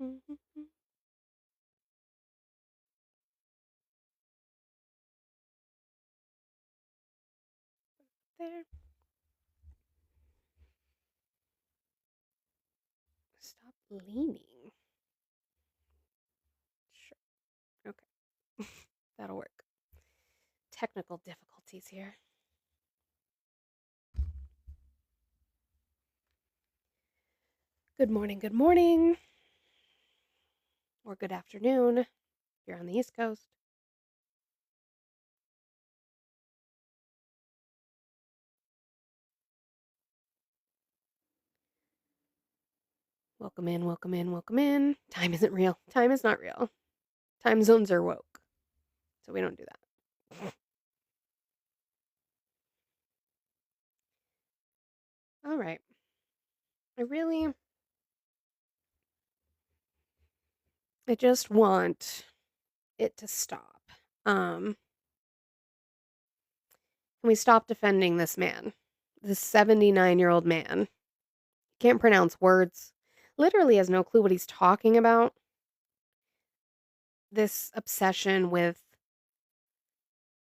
There. Stop leaning. Sure. Okay. That'll work. Technical difficulties here. Good morning, or good afternoon if you're on the East Coast. Welcome in. Time isn't real. Time is not real. Time zones are woke. So we don't do that. All right. I just want it to stop. Can we stop defending this man? This 79-year-old man. Can't pronounce words. Literally has no clue what he's talking about. This obsession with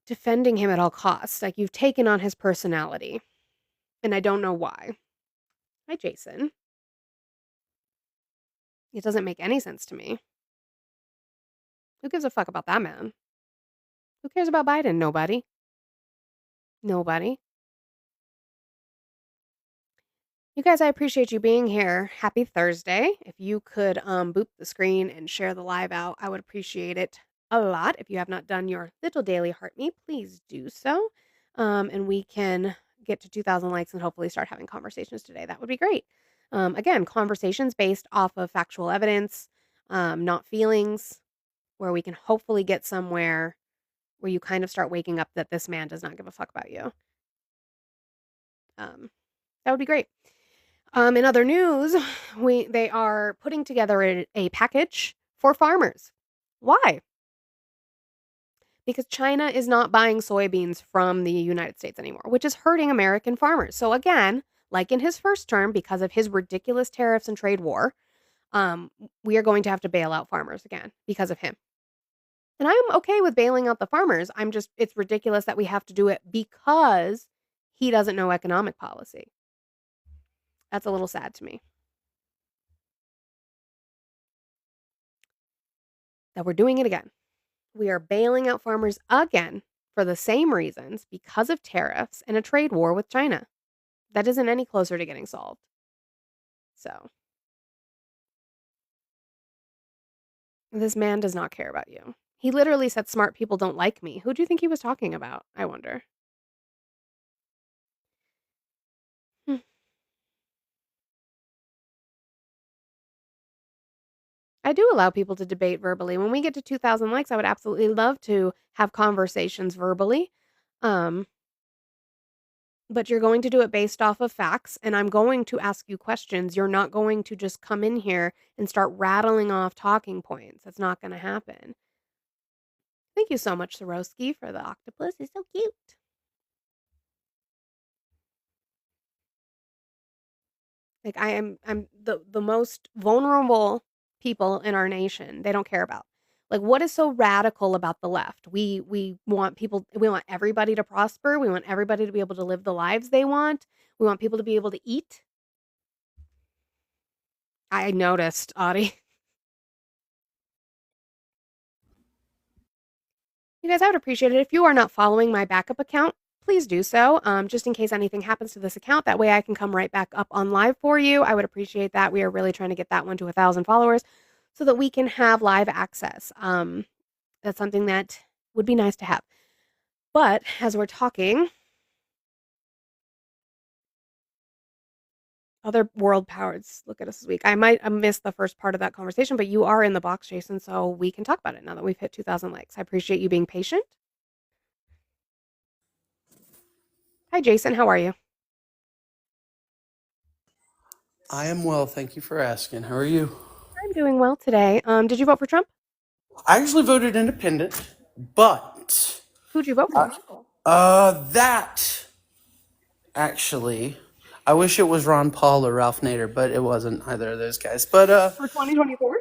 defending him at all costs. Like, you've taken on his personality. And I don't know why. Hi, Jason. It doesn't make any sense to me. Who gives a fuck about that man? Who cares about Biden? Nobody. Nobody. You guys, I appreciate you being here. Happy Thursday. If you could boop the screen and share the live out, I would appreciate it a lot. If you have not done your little daily heart me, please do so. And we can get to 2,000 likes and hopefully start having conversations today. That would be great. Again, conversations based off of factual evidence, not feelings, where we can hopefully get somewhere where you kind of start waking up that this man does not give a fuck about you. That would be great. In other news, they are putting together a package for farmers. Why? Because China is not buying soybeans from the United States anymore, which is hurting American farmers. So again, like in his first term, because of his ridiculous tariffs and trade war, we are going to have to bail out farmers again because of him. And I'm okay with bailing out the farmers. It's ridiculous that we have to do it because he doesn't know economic policy. That's a little sad to me. That we're doing it again. We are bailing out farmers again for the same reasons because of tariffs and a trade war with China. That isn't any closer to getting solved. So, this man does not care about you. He literally said smart people don't like me. Who do you think he was talking about? I wonder. Hmm. I do allow people to debate verbally. When we get to 2,000 likes, I would absolutely love to have conversations verbally. But you're going to do it based off of facts, and I'm going to ask you questions. You're not going to just come in here and start rattling off talking points. That's not going to happen. Thank you so much, Swarovski, for the octopus. It's so cute. Like, I'm the most vulnerable people in our nation. They don't care about. Like, what is so radical about the left? We want everybody to prosper. We want everybody to be able to live the lives they want. We want people to be able to eat. I noticed, Audie. You guys, I would appreciate it if you are not following my backup account. Please do so, just in case anything happens to this account. That way I can come right back up on live for you. I would appreciate that. We are really trying to get that one to 1,000 followers so that we can have live access. That's something that would be nice to have. But as we're talking, other world powers look at us this week. I might have missed the first part of that conversation, but you are in the box, Jason, so we can talk about it now that we've hit 2,000 likes. I appreciate you being patient. Hi, Jason. How are you? I am well. Thank you for asking. How are you? I'm doing well today. Did you vote for Trump? I actually voted independent, but Who'd you vote for? that actually, I wish it was Ron Paul or Ralph Nader, but it wasn't either of those guys. But For 2024?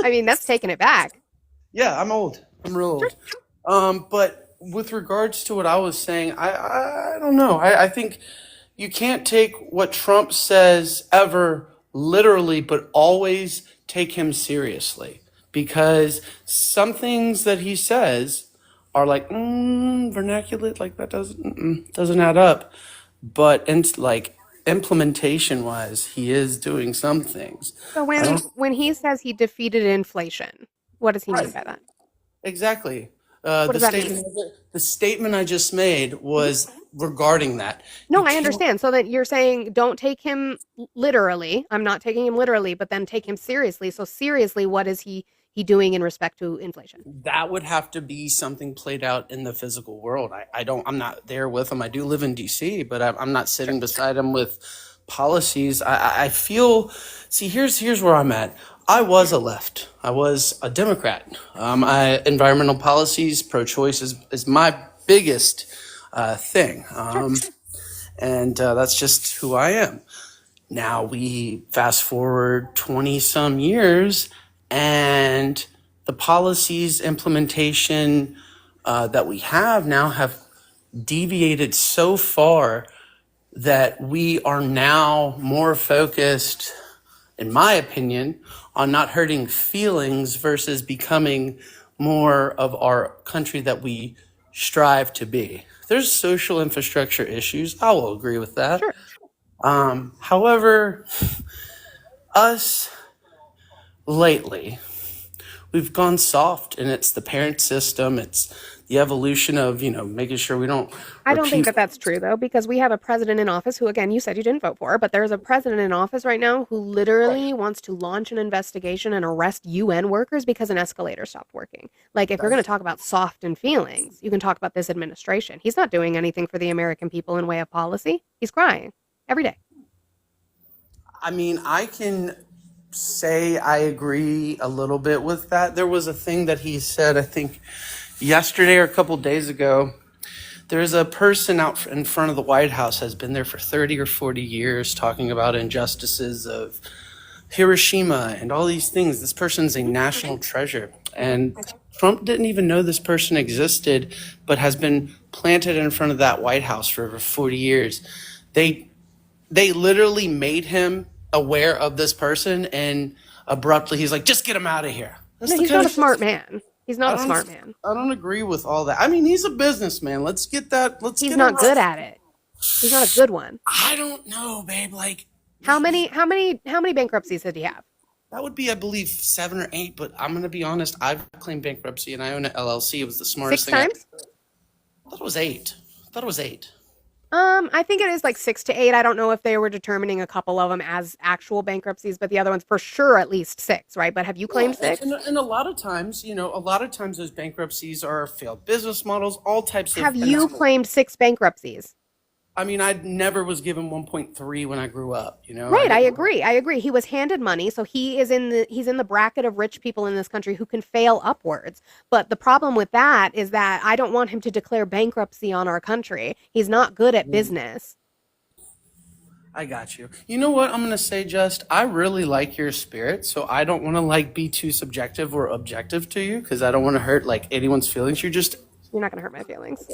I mean, that's taking it back. Yeah, I'm old. I'm real Sure. old. But with regards to what I was saying, I don't know. I think you can't take what Trump says ever literally, but always take him seriously. Because some things that he says are like, vernacular, like that doesn't add up. But like implementation wise, he is doing some things. So I when don't. when he says he defeated inflation, what does he mean Right. by that? Exactly. What The does that mean? statement I just made Mhm. was regarding that. You No, I can't. understand. So that you're saying don't take him literally. I'm not taking him literally, but then take him seriously. So seriously, what is he doing in respect to inflation? That would have to be something played out in the physical world. I don't. I'm not there with him. I do live in D.C., but I'm not Sure. sitting beside him with policies. I feel. See, here's where I'm at. I was a left. I was a Democrat. Environmental policies, pro-choice is my biggest thing. Sure. And that's just who I am. Now we fast forward 20 some years, and the policies implementation that we have now have deviated so far that we are now more focused, in my opinion, on not hurting feelings versus becoming more of our country that we strive to be. There's social infrastructure issues. I will agree with that. Sure. However, us lately, we've gone soft, and it's the parent system. It's the evolution of making sure we don't I don't think repeat. that that's true though, because we have a president in office who, again, you said you didn't vote for, but there's a president in office right now who literally wants to launch an investigation and arrest UN workers because an escalator stopped working. Like, if you're going to talk about soft and feelings, you can talk about this administration. He's not doing anything for the American people in way of policy. He's crying every day. I mean, I can say I agree a little bit with that. There was a thing that he said, I think yesterday or a couple days ago. There's a person out in front of the White House has been there for 30 or 40 years talking about injustices of Hiroshima and all these things. This person's a national treasure. And Trump didn't even know this person existed, but has been planted in front of that White House for over 40 years. They they literally made him aware of this person, and abruptly he's like, just get him out of here. That's No, the he's kind not of a shit. smart man. He's I not a don't smart man. I don't agree with all that. I mean, he's a businessman. Let's get that. Let's He's get it not good right. at it. He's not a good one. I don't know, babe. Like How we many how many how many bankruptcies did he have? that would be, I believe, 7 or 8. But I'm gonna be honest. I've claimed bankruptcy and I own an LLC. It was the smartest Six thing. I times? thought it was 8. I thought it was 8. I think it is like 6 to 8. I don't know if they were determining a couple of them as actual bankruptcies, but the other ones for sure at least six, right? But have you Yeah, claimed six? and a lot of times, a lot of times those bankruptcies are failed business models, all types of, Have you claimed six bankruptcies? I mean, I never was given 1.3 when I grew up, I Right, I didn't. agree. I agree. He was handed money, so he's in the bracket of rich people in this country who can fail upwards. But the problem with that is that I don't want him to declare bankruptcy on our country. He's not good at business. I got you. You know what I'm gonna say, Just? I really like your spirit, so I don't want to like be too subjective or objective to you because I don't want to hurt like anyone's feelings. You're just You're not going to hurt my feelings.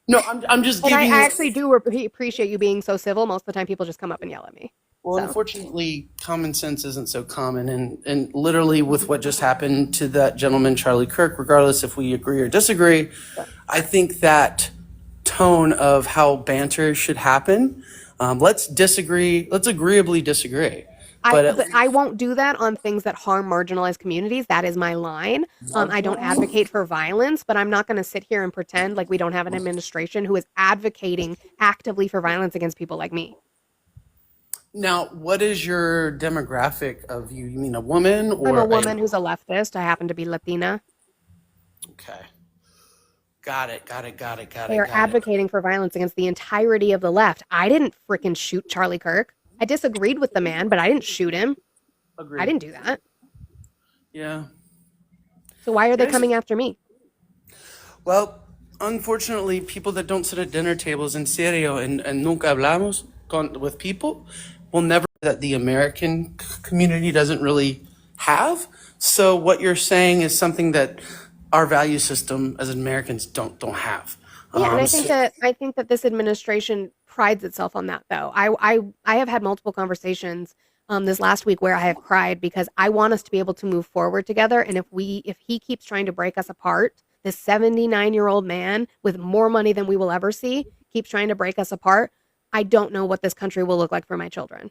no. I'm just And I, giving I you. actually do appreciate you being so civil. Most of the time, people just come up and yell at me. Well, So, unfortunately, common sense isn't so common, and literally with what just happened to that gentleman, Charlie Kirk, regardless if we agree or disagree, I think that tone of how banter should happen. Let's disagree. Let's agreeably disagree. But at but I won't do that on things that harm marginalized communities. That is my line. I don't advocate for violence, but I'm not going to sit here and pretend like we don't have an administration who is advocating actively for violence against people like me. now, what is your demographic of you? You mean a woman I'm a or a? woman who's a leftist. I happen to be Latina. Okay, got it. Got it. Got it. Got They it. are Got it. advocating for violence against the entirety of the left. I didn't freaking shoot Charlie Kirk. I disagreed with the man, but I didn't shoot him. I Agreed. didn't do that. Yeah. So why are they Yes. coming after me? Well, unfortunately, people that don't sit at dinner tables en serio and nunca hablamos with people will never that the American community doesn't really have. So what you're saying is something that our value system as Americans don't have. Yeah, and So I think that this administration prides itself on that though. I have had multiple conversations this last week where I have cried because I want us to be able to move forward together, and if he keeps trying to break us apart, this 79-year-old man with more money than we will ever see keeps trying to break us apart, I don't know what this country will look like for my children.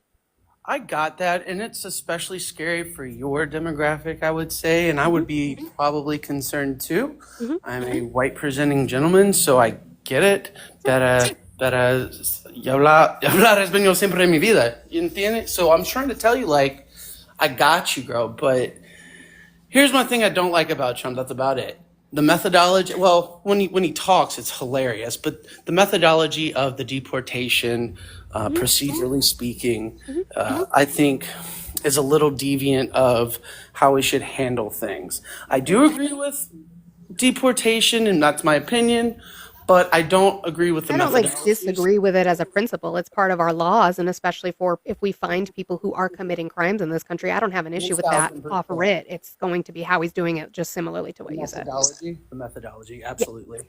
I got that, and it's especially scary for your demographic, I would say, and I Mhm. would be probably concerned too. Mhm. I'm a white presenting gentleman, so I get it. Pero y hablar español siempre en mi vida. ¿You entiendes? So I'm trying to tell you, like, I got you, girl, but here's one thing I don't like about Trump. That's about it. The methodology. Well, when he talks, it's hilarious. But the methodology of the deportation, Mhm. procedurally speaking, Mhm. I think is a little deviant of how we should handle things. I do agree with deportation, and that's my opinion. But I don't agree with the I don't like methodologies. disagree with it as a principle. It's part of our laws, and especially for if we find people who are committing crimes in this country, I don't have an issue with that off 1000%. writ. It's going to be how he's doing it, just similarly to The what you said. methodology. The methodology. Yeah. Absolutely.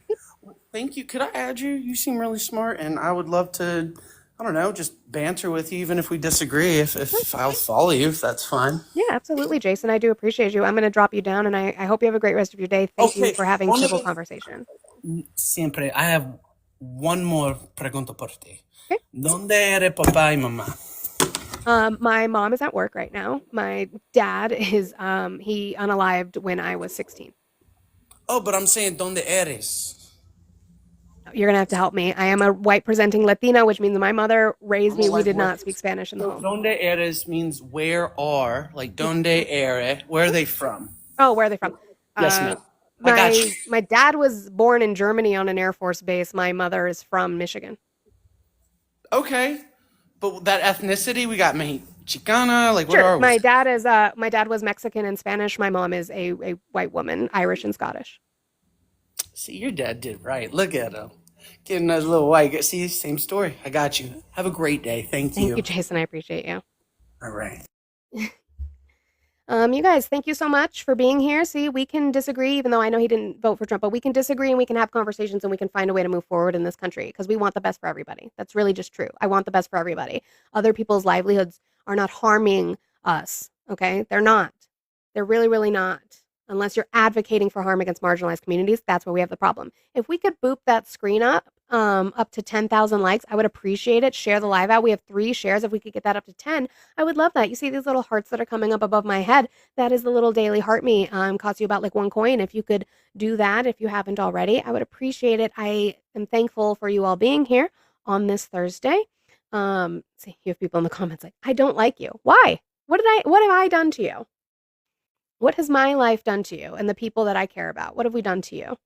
Thank you. Could I add you? You seem really smart, and I would love to, I don't know, just banter with you, even if we disagree. If I'll follow you, if that's fine. Yeah, absolutely, Jason. I do appreciate you. I'm going to drop you down, and I hope you have a great rest of your day. Thank you Okay, for having civil conversation. siempre. I have one more pregunta por ti. Okay. ¿Dónde eres papá y mamá? My mom is at work right now. My dad is he unalived when I was 16. Oh, but I'm saying ¿dónde eres? You're gonna have to help me. I am a white presenting Latina, which means my mother raised me. We Like did where? not speak Spanish in the So home. ¿dónde eres means where are, like ¿dónde ere? Where are they from? Oh, where are they from? Yes, ma'am. I got you. My dad was born in Germany on an Air Force base. My mother is from Michigan. Okay, but that ethnicity, we got Chicana. Like, what Sure. are we? My dad was Mexican and Spanish. My mom is a white woman, Irish and Scottish. See, your dad did right. Look at him. Getting those little white. See, same story. I got you. Have a great day. Thank Thank you, you. Jason. I appreciate you. All right. You guys, thank you so much for being here. See, we can disagree, even though I know he didn't vote for Trump, but we can disagree and we can have conversations and we can find a way to move forward in this country because we want the best for everybody. That's really just true. I want the best for everybody. Other people's livelihoods are not harming us. Okay. They're not. They're really, really not. Unless you're advocating for harm against marginalized communities, that's where we have the problem. If we could boop that screen up to 10,000 likes, I would appreciate it. Share the live out. We have 3 shares. If we could get that up to 10, I would love that. You see these little hearts that are coming up above my head? That is the little daily heart me. Costs you about like 1 coin. If you could do that, if you haven't already, I would appreciate it. I am thankful for you all being here on this Thursday. See, you have people in the comments like, I don't like you. Why? What have I done to you? What has my life done to you and the people that I care about? What have we done to you?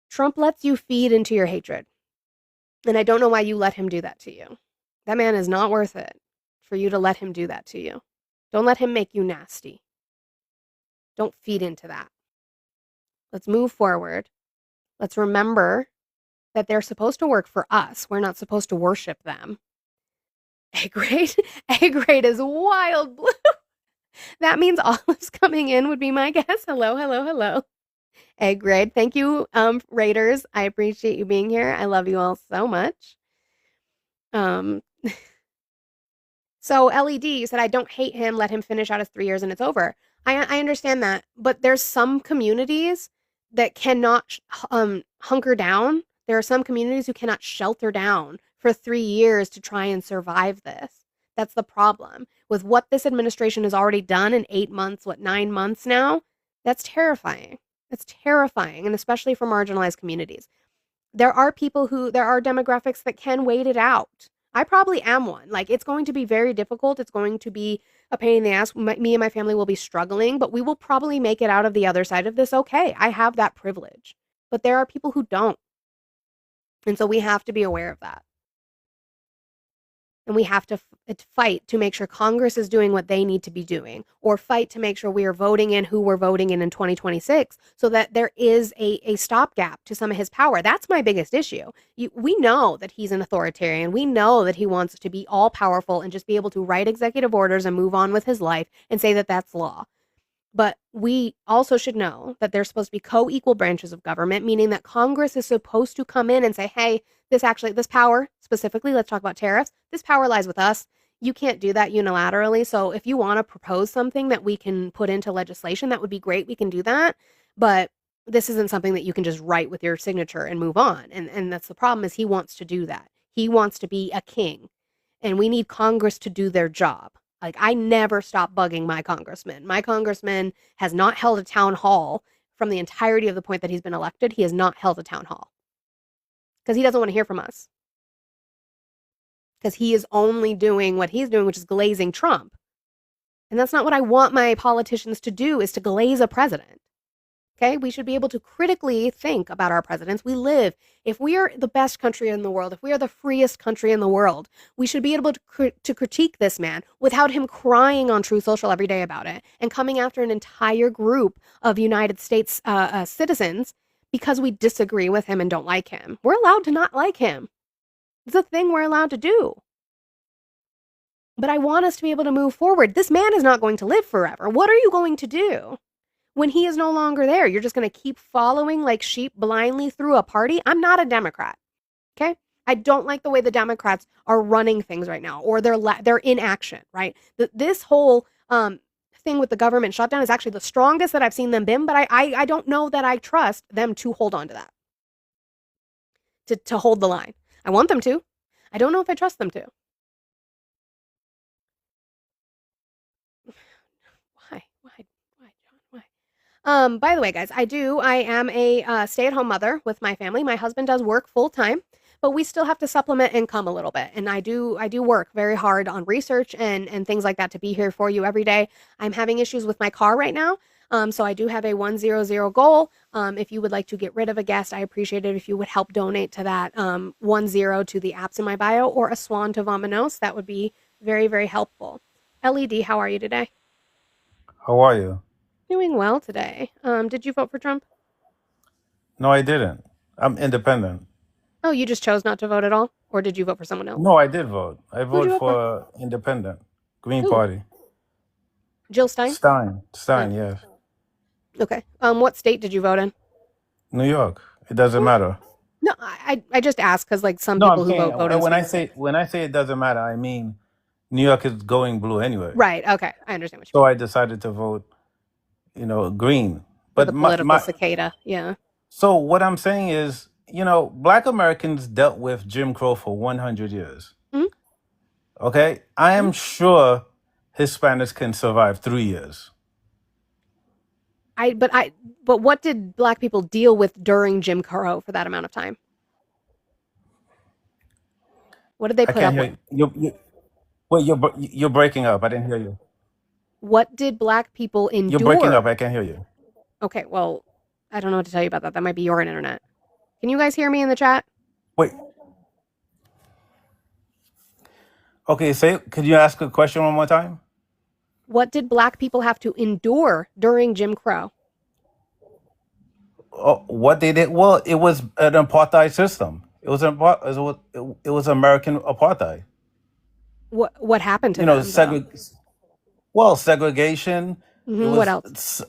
Trump lets you feed into your hatred. And I don't know why you let him do that to you. That man is not worth it for you to let him do that to you. Don't let him make you nasty. Don't feed into that. Let's move forward. Let's remember that they're supposed to work for us. We're not supposed to worship them. A grade? A grade is wild blue. That means Olive's coming in would be my guess. Hello, hello, hello. Egg grade. Thank you, Raiders. I appreciate you being here. I love you all so much. Um, so LED, you said I don't hate him. Let him finish out his 3 years and it's over. I understand that, but there's some communities that cannot hunker down. There are some communities who cannot shelter down for 3 years to try and survive this. That's the problem with what this administration has already done in 8 months, 9 months now. That's terrifying. That's terrifying, and especially for marginalized communities. There are demographics that can wait it out. I probably am one. Like, it's going to be very difficult. It's going to be a pain in the ass. Me and my family will be struggling, but we will probably make it out of the other side of this okay. I have that privilege. But there are people who don't. And so we have to be aware of that. and we have to fight to make sure Congress is doing what they need to be doing, or fight to make sure we are voting in who we're voting in 2026, so that there is a stopgap to some of his power. That's my biggest issue. We know that he's an authoritarian. We know that he wants to be all powerful and just be able to write executive orders and move on with his life and say that that's law. But we also should know that there's supposed to be co-equal branches of government, meaning that Congress is supposed to come in and say, hey, this power, specifically, let's talk about tariffs, this power lies with us. You can't do that unilaterally. So if you want to propose something that we can put into legislation, that would be great. We can do that. But this isn't something that you can just write with your signature and move on. And that's the problem, is he wants to do that. He wants to be a king. And we need Congress to do their job. Like, I never stop bugging my congressman. My congressman has not held a town hall from the entirety of the point that he's been elected. He has not held a town hall because he doesn't want to hear from us. Because he is only doing what he's doing, which is glazing Trump. And that's not what I want my politicians to do, is to glaze a president. Okay, we should be able to critically think about our presidents. If we are the best country in the world, if we are the freest country in the world, we should be able to critique this man without him crying on True Social every day about it and coming after an entire group of United States citizens because we disagree with him and don't like him. We're allowed to not like him. It's a thing we're allowed to do. But I want us to be able to move forward. This man is not going to live forever. What are you going to do when he is no longer there? You're just going to keep following like sheep blindly through a party? I'm not a Democrat, okay? I don't like the way the Democrats are running things right now, or they're inaction, right? This whole thing with the government shutdown is actually the strongest that I've seen them been, but I don't know that I trust them to hold on to that, to hold the line. I want them to. I don't know if I trust them to. Why, John? Why? By the way, guys, I am a stay-at-home mother with my family. My husband does work full-time, but we still have to supplement income a little bit. And I do work very hard on research and things like that to be here for you every day. I'm having issues with my car right now. So I do have a 100 goal. If you would like to get rid of a guest, I appreciate it if you would help donate to that 10 to the apps in my bio, or a swan to Vominos. That would be very, very helpful. LED, how are you today? How are you? Doing well today. Did you vote for Trump? No, I didn't. I'm independent. Oh, you just chose not to vote at all? Or did you vote for someone else? No, I did vote. I Who'd you voted vote for? for independent. Green Who? Party. Jill Stein? Stein, Oh, yes. okay. What state did you vote in? New York. It doesn't Oh, matter. no, I just asked because like some No, I'm people who saying vote in when swing states. I say it doesn't matter, I mean New York is going blue anyway. Right. Okay. I understand what you So mean. I decided to vote, green. For the But political cicada. Yeah. so what I'm saying is, black Americans dealt with Jim Crow for 100 years. hmm Okay? I hmm am sure Hispanics can survive 3 years. But what did black people deal with during Jim Crow for that amount of time? What did they I put can't up hear with? you. Wait, you're breaking up. I didn't hear you. What did black people You're breaking up. endure? I can't hear you. Okay, well, I don't know what to tell you about that. That might be your internet. Can you guys hear me in the chat? Wait. Okay, could you ask a question one more time? What did black people have to endure during Jim Crow? What they did? Well, it was an apartheid system. It was American apartheid. What happened to You know, them though? segregation. It What was else?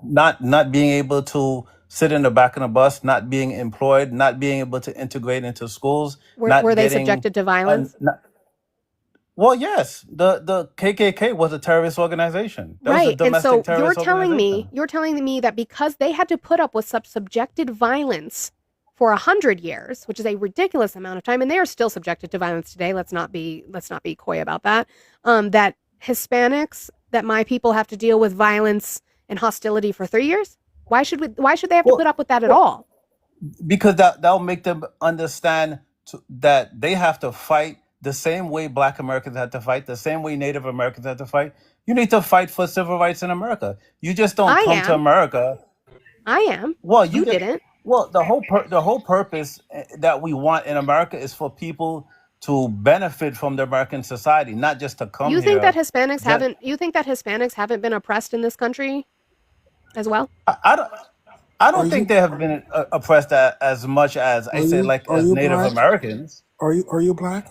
not being able to sit in the back of the bus, not being employed, not being able to integrate into schools, Were not they getting. subjected to violence? Well, yes, the KKK was a terrorist organization. That was a Right. And domestic so you're terrorist telling organization. me that because they had to put up with subjected violence for 100 years, which is a ridiculous amount of time, and they are still subjected to violence today. Let's not be coy about that. That Hispanics, that my people have to deal with violence and hostility for 3 years. Why should they have to put Well, up with that at well, all? because that'll make them understand that they have to fight the same way Black Americans had to fight, the same way Native Americans had to fight. You need to fight for civil rights in America. You just don't I come to am. America. I am. Well, You didn't. the whole purpose that we want in America is for people to benefit from the American society, not just to come You think that here. Hispanics Just, haven't? You think that Hispanics haven't been oppressed in this country as well? I don't. I Are don't think you they have been oppressed as much as I say, like are as you Native black? Americans. Are you black?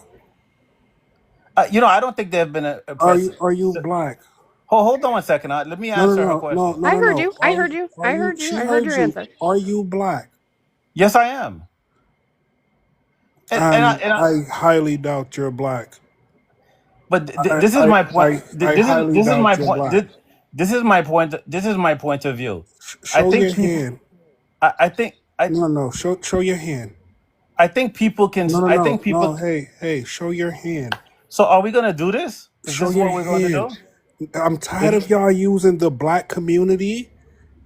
I don't think they have been oppressed. Are you black? Hold on one second. Let me answer her question. I heard No. you. I heard you. Are I you? heard you. She I heard heard your you. answer. Are you black? Yes, I am. And I highly doubt you're black. but this is my point. I highly This is my doubt you're point. black. This is my point. This is my point of view. I Show think your people. hand. I think. No. Show your hand. I think people can. I think people. No. Hey. Show your hand. So are we gonna do this? Is Show this your what we're going to hand. do? I'm tired of y'all using the black community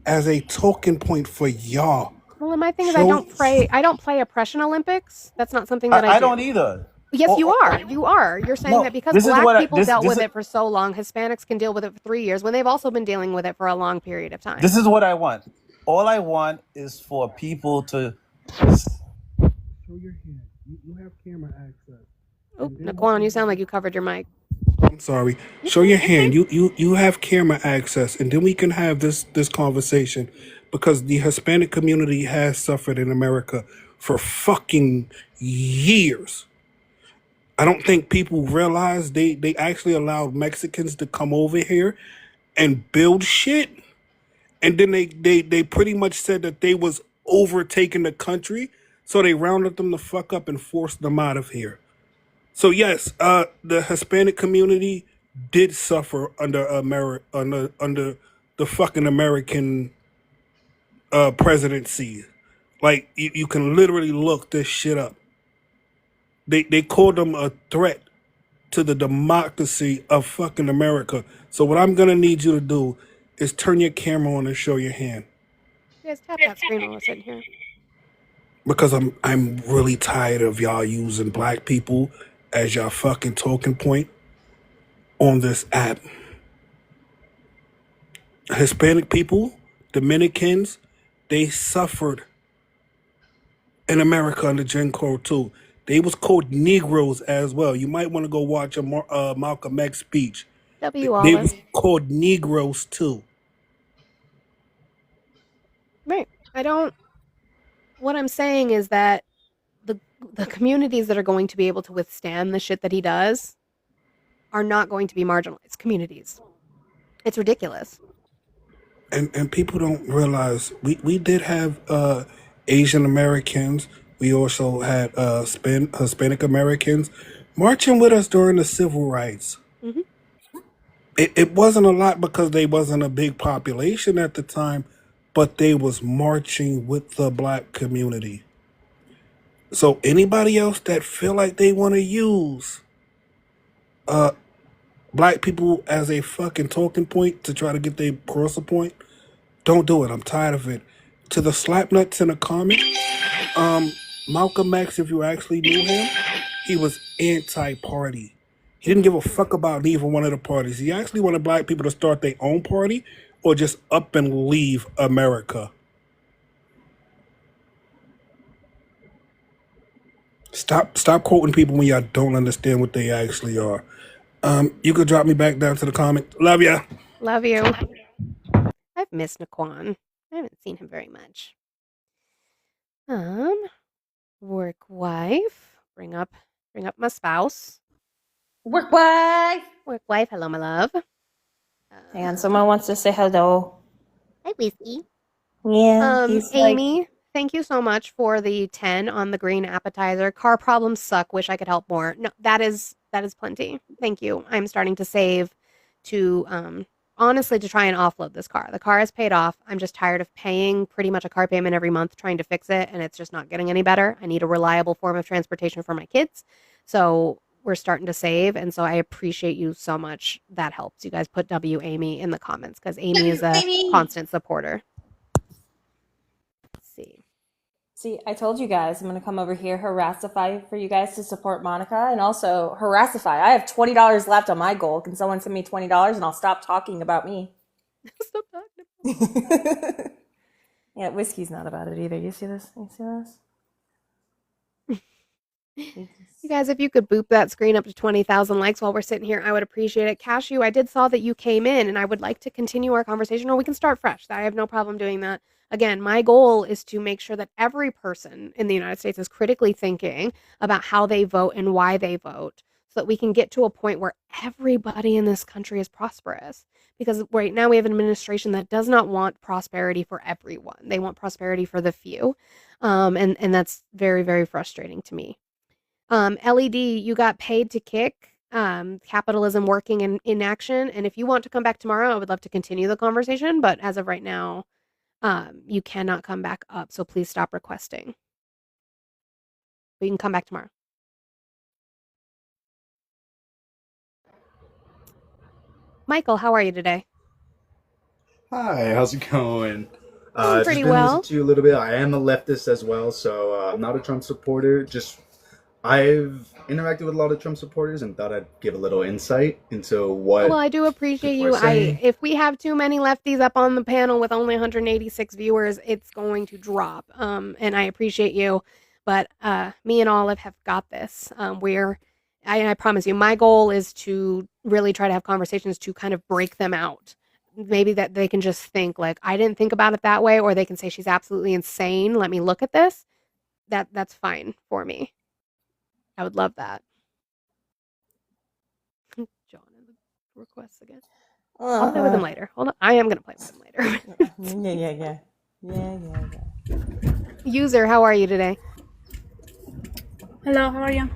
as a talking point for y'all. Well, and my thing is, I Show. don't play oppression Olympics. That's not something that I I do. don't either. Yes, you Oh, are. You are. You're saying no, that because this is black what people dealt this with is it for so long, Hispanics can deal with it for 3 years when they've also been dealing with it for a long period of time. this is what I want. All I want is for people to. Show your hand. You have camera access. Oh, Naquan, you sound like you covered your mic. I'm sorry. Show your hand. You have camera access, and then we can have this conversation because the Hispanic community has suffered in America for fucking years. I don't think people realize they actually allowed Mexicans to come over here and build shit, and then they pretty much said that they was overtaking the country, so they rounded them the fuck up and forced them out of here. So yes, the Hispanic community did suffer under under the fucking American presidency. Like you can literally look this shit up. They called them a threat to the democracy of fucking America. So what I'm gonna need you to do is turn your camera on and show your hand. You guys tap that screen while we're sitting here. Because I'm really tired of y'all using black people as y'all fucking talking point on this app. Hispanic people, Dominicans, they suffered in America under Jim Crow too. They was called Negroes as well. You might want to go watch a Malcolm X speech. W all They this. was called Negroes too. Right. What I'm saying is that the communities that are going to be able to withstand the shit that he does are not going to be marginalized communities. It's ridiculous. And people don't realize we did have Asian Americans. We also had Hispanic Americans marching with us during the civil rights. Mhm. It wasn't a lot because they wasn't a big population at the time, but they was marching with the black community. So anybody else that feel like they want to use black people as a fucking talking point to try to get their cross a point, don't do it. I'm tired of it. To the slapnuts in the comment, Malcolm X, if you actually knew him, he was anti-party. He didn't give a fuck about neither one of the parties. He actually wanted black people to start their own party or just up and leave America. Stop quoting people when y'all don't understand what they actually are. You could drop me back down to the comment. Love ya. Love you. I've missed Naquan. I haven't seen him very much. Work wife. Bring up my spouse. Work wife. Work wife. Hello, my love. Hang on, someone wants to say hello. Hi, Whiskey. Yeah. he's like, Amy, thank you so much for the 10 on the green appetizer. Car problems suck. Wish I could help more. No, that is plenty. Thank you. I'm starting to save to honestly to try and offload this car. The car is paid off. I'm just tired of paying pretty much a car payment every month trying to fix it, and it's just not getting any better. I need a reliable form of transportation for my kids. So we're starting to save, and so I appreciate you so much. That helps. You guys put W Amy in the comments because Amy is a constant supporter. See, I told you guys I'm gonna come over here, Harassify for you guys to support Monica, and also Harassify. I have $20 left on my goal. Can someone send me $20 and I'll stop talking about me? Stop talking about Yeah, Whiskey's not about it either. You see this? You guys, if you could boop that screen up to 20,000 likes while we're sitting here, I would appreciate it. Cashew, I saw that you came in, and I would like to continue our conversation, or we can start fresh. I have no problem doing that. Again, my goal is to make sure that every person in the United States is critically thinking about how they vote and why they vote, so that we can get to a point where everybody in this country is prosperous. Because right now we have an administration that does not want prosperity for everyone. They want prosperity for the few. And that's very, very frustrating to me. LED, you got paid to kick. Capitalism working in action. And if you want to come back tomorrow, I would love to continue the conversation. But as of right now, you cannot come back up. So please stop requesting. But you can come back tomorrow. Michael, how are you today? Hi, how's it going? Doing Just pretty been listening well. to you a little bit. I am a leftist as well, so I'm not a Trump supporter. I've interacted with a lot of Trump supporters and thought I'd give a little insight into Well, what I do appreciate people you. are saying. If we have too many lefties up on the panel with only 186 viewers, it's going to drop. And I appreciate you, but me and Olive have got this. I promise you, my goal is to really try to have conversations to kind of break them out. Maybe that they can just think like, I didn't think about it that way, or they can say she's absolutely insane. Let me look at this. That's fine for me. I would love that. John in the requests again. I'll play with him later. Hold on. I am gonna play with him later. Yeah. User, how are you today? Hello, how are you?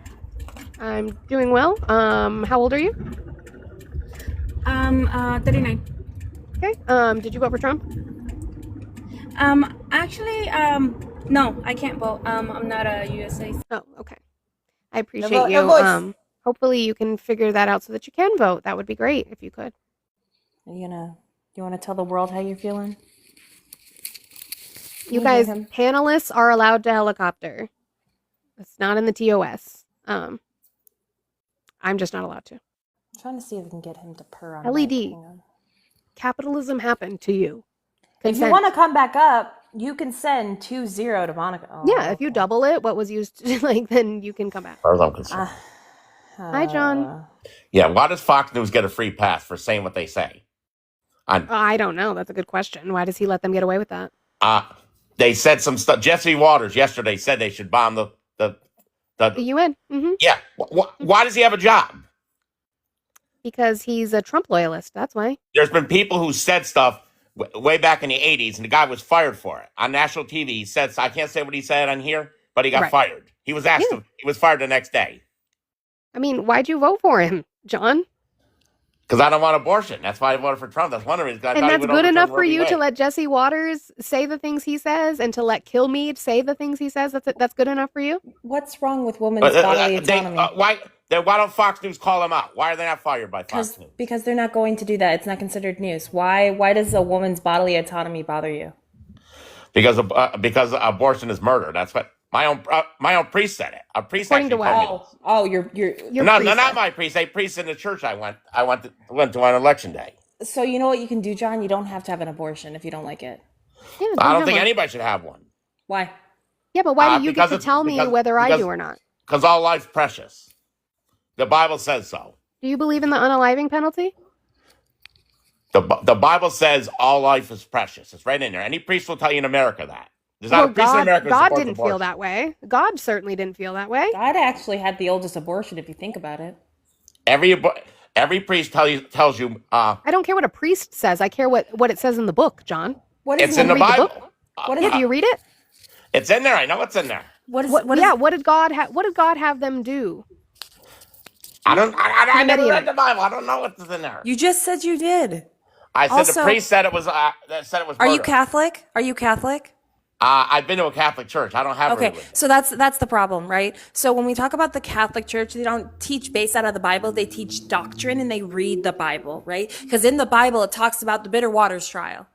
I'm doing well. How old are you? 39. Okay. Did you vote for Trump? Actually, no, I can't vote. I'm not a USA. Oh, okay. I No, appreciate no you. voice. Hopefully you can figure that out so that you can vote. That would be great if you could. You want to tell the world how you're feeling? You Can you hear guys, him? panelists are allowed to helicopter. It's not in the TOS. I'm just not allowed to. I'm trying to see if we can get him to purr on LED. mic. Hang on. Capitalism happened to you. If you Consent. want to come back up, you can send 2-0 to Monica. Oh, Yeah, if you okay. double it, what was used, then you can come back. As far as I'm concerned. Hi, John. Yeah, why does Fox News get a free pass for saying what they say? I don't know. That's a good question. Why does he let them get away with that? They said some stuff. Jesse Waters yesterday said they should bomb the The UN. yeah. Why does he have a job? Because he's a Trump loyalist. That's why. There's been people who said stuff way back in the 80s, and the guy was fired for it. On national TV, he said, I can't say what he said on here, but he got Right. fired. He was asked Yeah. he was fired the next day. I mean, why'd you vote for him, John? Because I don't want abortion. That's why I voted for Trump. That's one of the reasons. And that's good enough for you to let Jesse Waters say the things he says and to let Kilmeade say the things he says? That's good enough for you? What's wrong with women's bodily autonomy? Why don't Fox News call them out? Why are they not fired by Fox News? Because they're not going to do that. It's not considered news. Why does a woman's bodily autonomy bother you? Because abortion is murder. That's what my own priest said it. A priest According to actually told me this. Your No, priest not said. my priest. A priest in the church I went to on election day. So you know what you can do, John? You don't have to have an abortion if you don't like it. Yeah, I don't have think one. anybody should have one. Why? Yeah, but why do you get because to it's- tell me because- whether I because- do or not? Because all life's precious. The Bible says so. Do you believe in the unaliving penalty? The Bible says all life is precious. It's right in there. Any priest will tell you in America that. There's not Well, a priest in America who God supports didn't feel abortion. that way. God certainly didn't feel that way. God actually had the oldest abortion if you think about it. Every priest tells you I don't care what a priest says. I care what it says in the book, John. What is it's it? in the read the Bible. book? What is Yeah, do you read it? It's in there. I know it's in there. What is What did God have them do? I never Mediate. read the Bible. I don't know what's in there. You just said you did. I said Also- the priest said it was. Murder. Are you Catholic? Are you Catholic? I've been to a Catholic church. I don't have a Okay, religion. so that's the problem, right? So when we talk about the Catholic Church, they don't teach based out of the Bible. They teach doctrine and they read the Bible, right? Because in the Bible it talks about the bitter waters trial.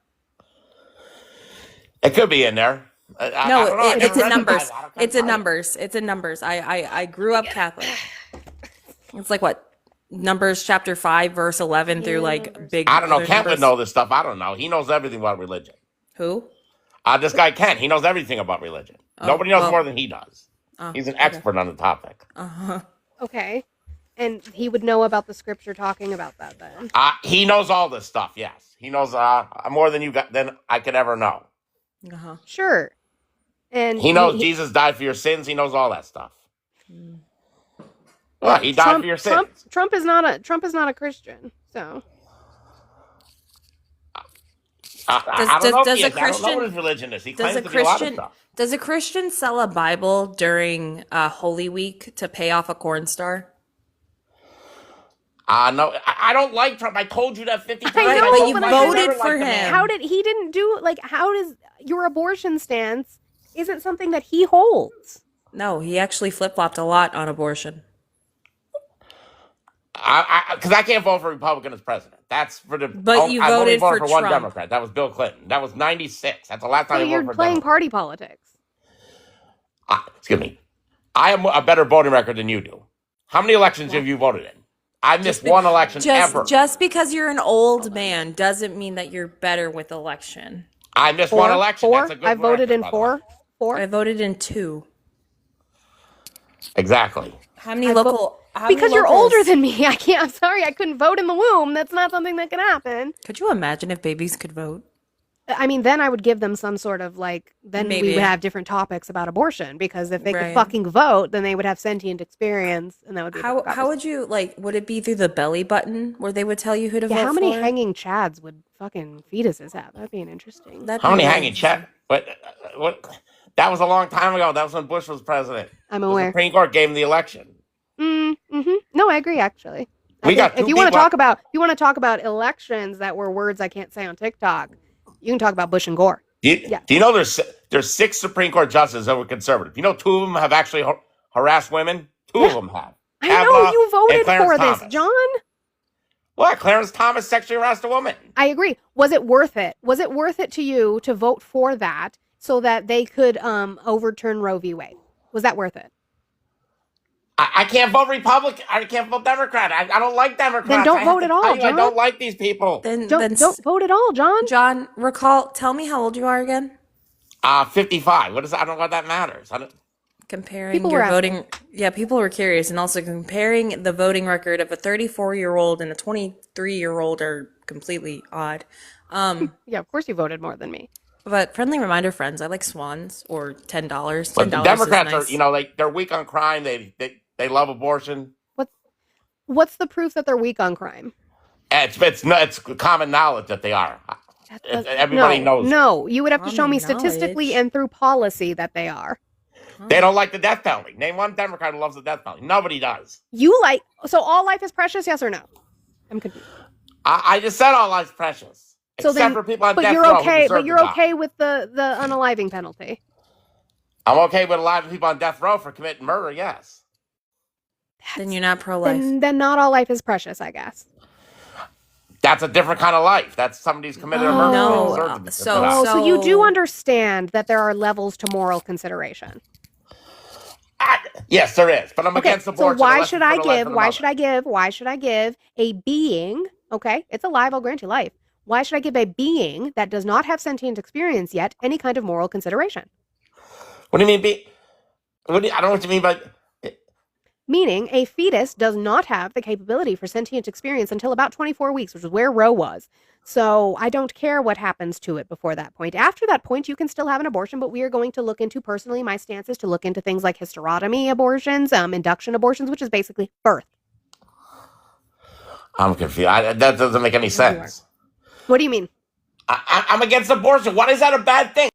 It could be in there. I don't know. I It's never in read the numbers. Bible. I don't It's in find it. numbers. It's in numbers. I grew up Catholic. It's like what? Numbers chapter 5 verse 11 through like big. I don't know. other Kent would numbers. know this stuff. I don't know. He knows everything about religion. Who? This guy Kent. He knows everything about religion. Nobody knows well- more than he does. Oh, He's an okay. expert on the topic. Uh-huh. Okay. And he would know about the scripture talking about that then. He knows all this stuff. Yes, he knows more than I could ever know. Uh-huh. Sure. And He knows Jesus died for your sins. He knows all that stuff. Well, he died for your sins. Trump is not a Christian, so I don't know if does he a is. I don't know Christian- what his religion is. He Does claims a to be a lot of Christian stuff. does a Christian sell a Bible during Holy Week to pay off a corn star? No, I don't like Trump. I told you that 50 times. I know, but you but I voted never for liked the man. him. how did he didn't do how does your abortion stance isn't something that he holds? No, he actually flip-flopped a lot on abortion. Because I can't vote for Republican as president. That's for the. But you I've only voted voted for for one Trump. Democrat. That was Bill Clinton. That was 96. That's the last time So I you're voted for a playing Democrat. party politics. Excuse me. I have a better voting record than you do. How many elections have you voted in? I missed one election ever. Just because you're an old man doesn't mean that you're better with election. I missed one election. Four? That's a good I voted record, in by the way. four. I voted in 2. Exactly. How many local? How many Because you're locals- older than me. I'm sorry, I couldn't vote in the womb. That's not something that can happen. Could you imagine if babies could vote? I mean, then I would give them some sort of then we Maybe. would have different topics about abortion because if they could Right. fucking vote, then they would have sentient experience and that would be a How different would you would it be through the belly button where they would tell you who to vote yeah, how many for? hanging chads would fucking fetuses have? That'd be an interesting. That'd How be many really hanging chat? What? That was a long time ago. That was when Bush was president. I'm The aware. Supreme Court gave him the election. Mm-hmm. No, I agree actually. We got if two you want to people- talk about elections that were words I can't say on TikTok, you can talk about Bush and Gore. Do you know there's 6 Supreme Court justices that were conservative? You know 2 of them have actually harassed women? 2 of them have. I know Kavanaugh you and voted Clarence for Thomas. this, John. What? Clarence Thomas sexually harassed a woman. I agree. Was it worth it? Was it worth it to you to vote for that so that they could overturn Roe v. Wade? Was that worth it? I can't vote Republican. I can't vote Democrat. I don't like Democrats. Then don't I have vote to at all, tell you, I John. don't like these people. Then Don't vote at all, John. John, tell me how old you are again. 55. What is that? I don't know what that matters. Comparing People your were voting, people were curious, and also comparing the voting record of a 34-year-old and a 23-year-old are completely odd. Yeah, of course you voted more than me. But friendly reminder, friends, I like swans or $10. $10 But the Democrats is nice. are, they're weak on crime. They love abortion. What's the proof that they're weak on crime? It's common knowledge that they are. Everybody knows. No, you would have to show me Common statistically knowledge. and through policy that they are. They don't like the death penalty. Name one Democrat who loves the death penalty. Nobody does. So all life is precious, yes or no? I'm confused. I just said all life's precious, So except then, for people on but death you're row. okay. Who But deserve you're to die. okay with the unaliving penalty. I'm okay with a lot of people on death row for committing murder. Yes. Then you're not pro-life. Then not all life is precious, I guess. That's a different kind of life. That's somebody's committed a murder. No, They deserve to be so- put out. Oh, so you do So- understand that there are levels to moral consideration. Yes, there is. But I'm Okay, against so abortion. why unless should it's I for the life give? of the Why mother. should I give a being? Okay, it's alive. I'll grant you life. Why should I give a being that does not have sentient experience yet any kind of moral consideration? What do you mean? I don't know what you mean by. Meaning, a fetus does not have the capability for sentient experience until about 24 weeks, which is where Roe was. So I don't care what happens to it before that point. After that point, you can still have an abortion, but we are going to look into, personally, my stance is to look into things like hysterotomy abortions, induction abortions, which is basically birth. I'm confused. That doesn't make any sense. What do you mean? I'm against abortion. Why is that a bad thing?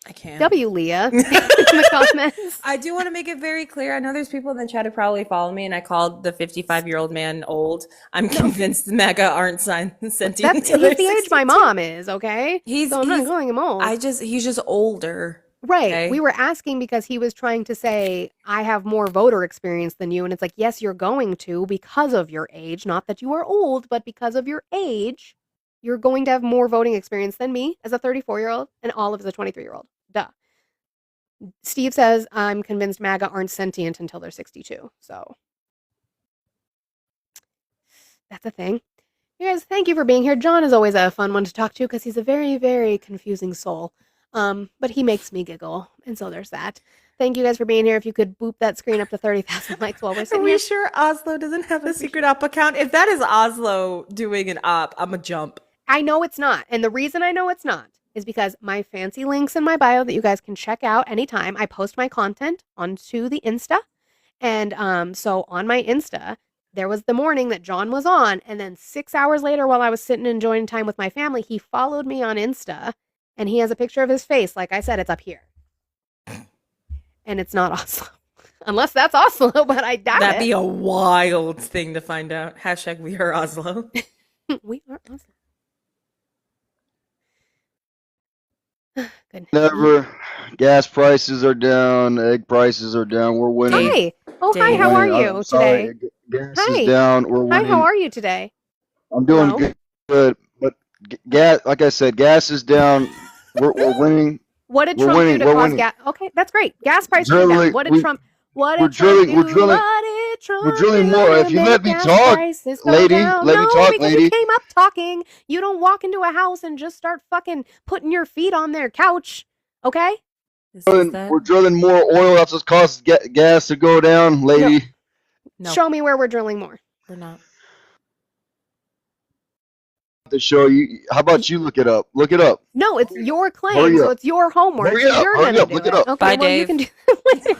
I can't. W, Leah, in the comments. I do want to make it very clear. I know there's people in the chat who probably follow me, and I called the 55-year-old man old. I'm convinced MAGA aren't sentient. That's till he's they're the age my 62. mom is, okay? So I'm not he's- calling him old. He's just older. Right. Okay. We were asking because he was trying to say, I have more voter experience than you. And it's like, yes, you're going to because of your age. Not that you are old, but because of your age, you're going to have more voting experience than me as a 34-year-old and Olive as a 23-year-old. Duh. Steve says, I'm convinced MAGA aren't sentient until they're 62. So that's a thing. You guys, thank you for being here. John is always a fun one to talk to because he's a very, very confusing soul. But he makes me giggle, and so there's that. Thank you guys for being here. If you could boop that screen up to 30,000 likes while we're Are sitting we here. sure Oslo doesn't have a secret op account? If that is Oslo doing an op, I'm a jump. I know it's not. And the reason I know it's not is because my fancy links in my bio that you guys can check out anytime. I post my content onto the Insta. And so on my Insta, there was the morning that John was on. And then 6 hours later, while I was sitting enjoying time with my family, he followed me on Insta. And he has a picture of his face. Like I said, it's up here. And it's not Oslo. Unless that's Oslo, but I doubt That'd it. be a wild thing to find out. Hashtag we are Oslo. We are Oslo. Good. Never. Gas prices are down. Egg prices are down. We're winning. Hi. Oh, hi. Dave. How are Winning. you I'm sorry. today? Gas Hi. is down. We're Hi. winning. How are you today? I'm doing Hello? good. But gas, like I said, gas is down. We're winning. What did We're Trump winning. do to We're cause winning. gas? Okay, that's great. Gas prices are down. Drilling. What did We, Trump? What we're did Trump drilling. We're do? drilling. What did Trump We're drilling do more. to If you let make me gas talk, prices go lady, down? let me No, talk, because you lady. came up talking. You don't walk into a house and just start fucking putting your feet on their couch. Okay? This is that? We're drilling more oil. That's what causes gas to go down, lady. No, Show me where we're drilling more. we're not. To show you. How about you look it up? Look it up. No, it's your claim, Hurry so up. it's your homework. Hurry So up. you're Hurry gonna up. do Look it. it up. Okay, Bye, well you Dave. can do. Thank you.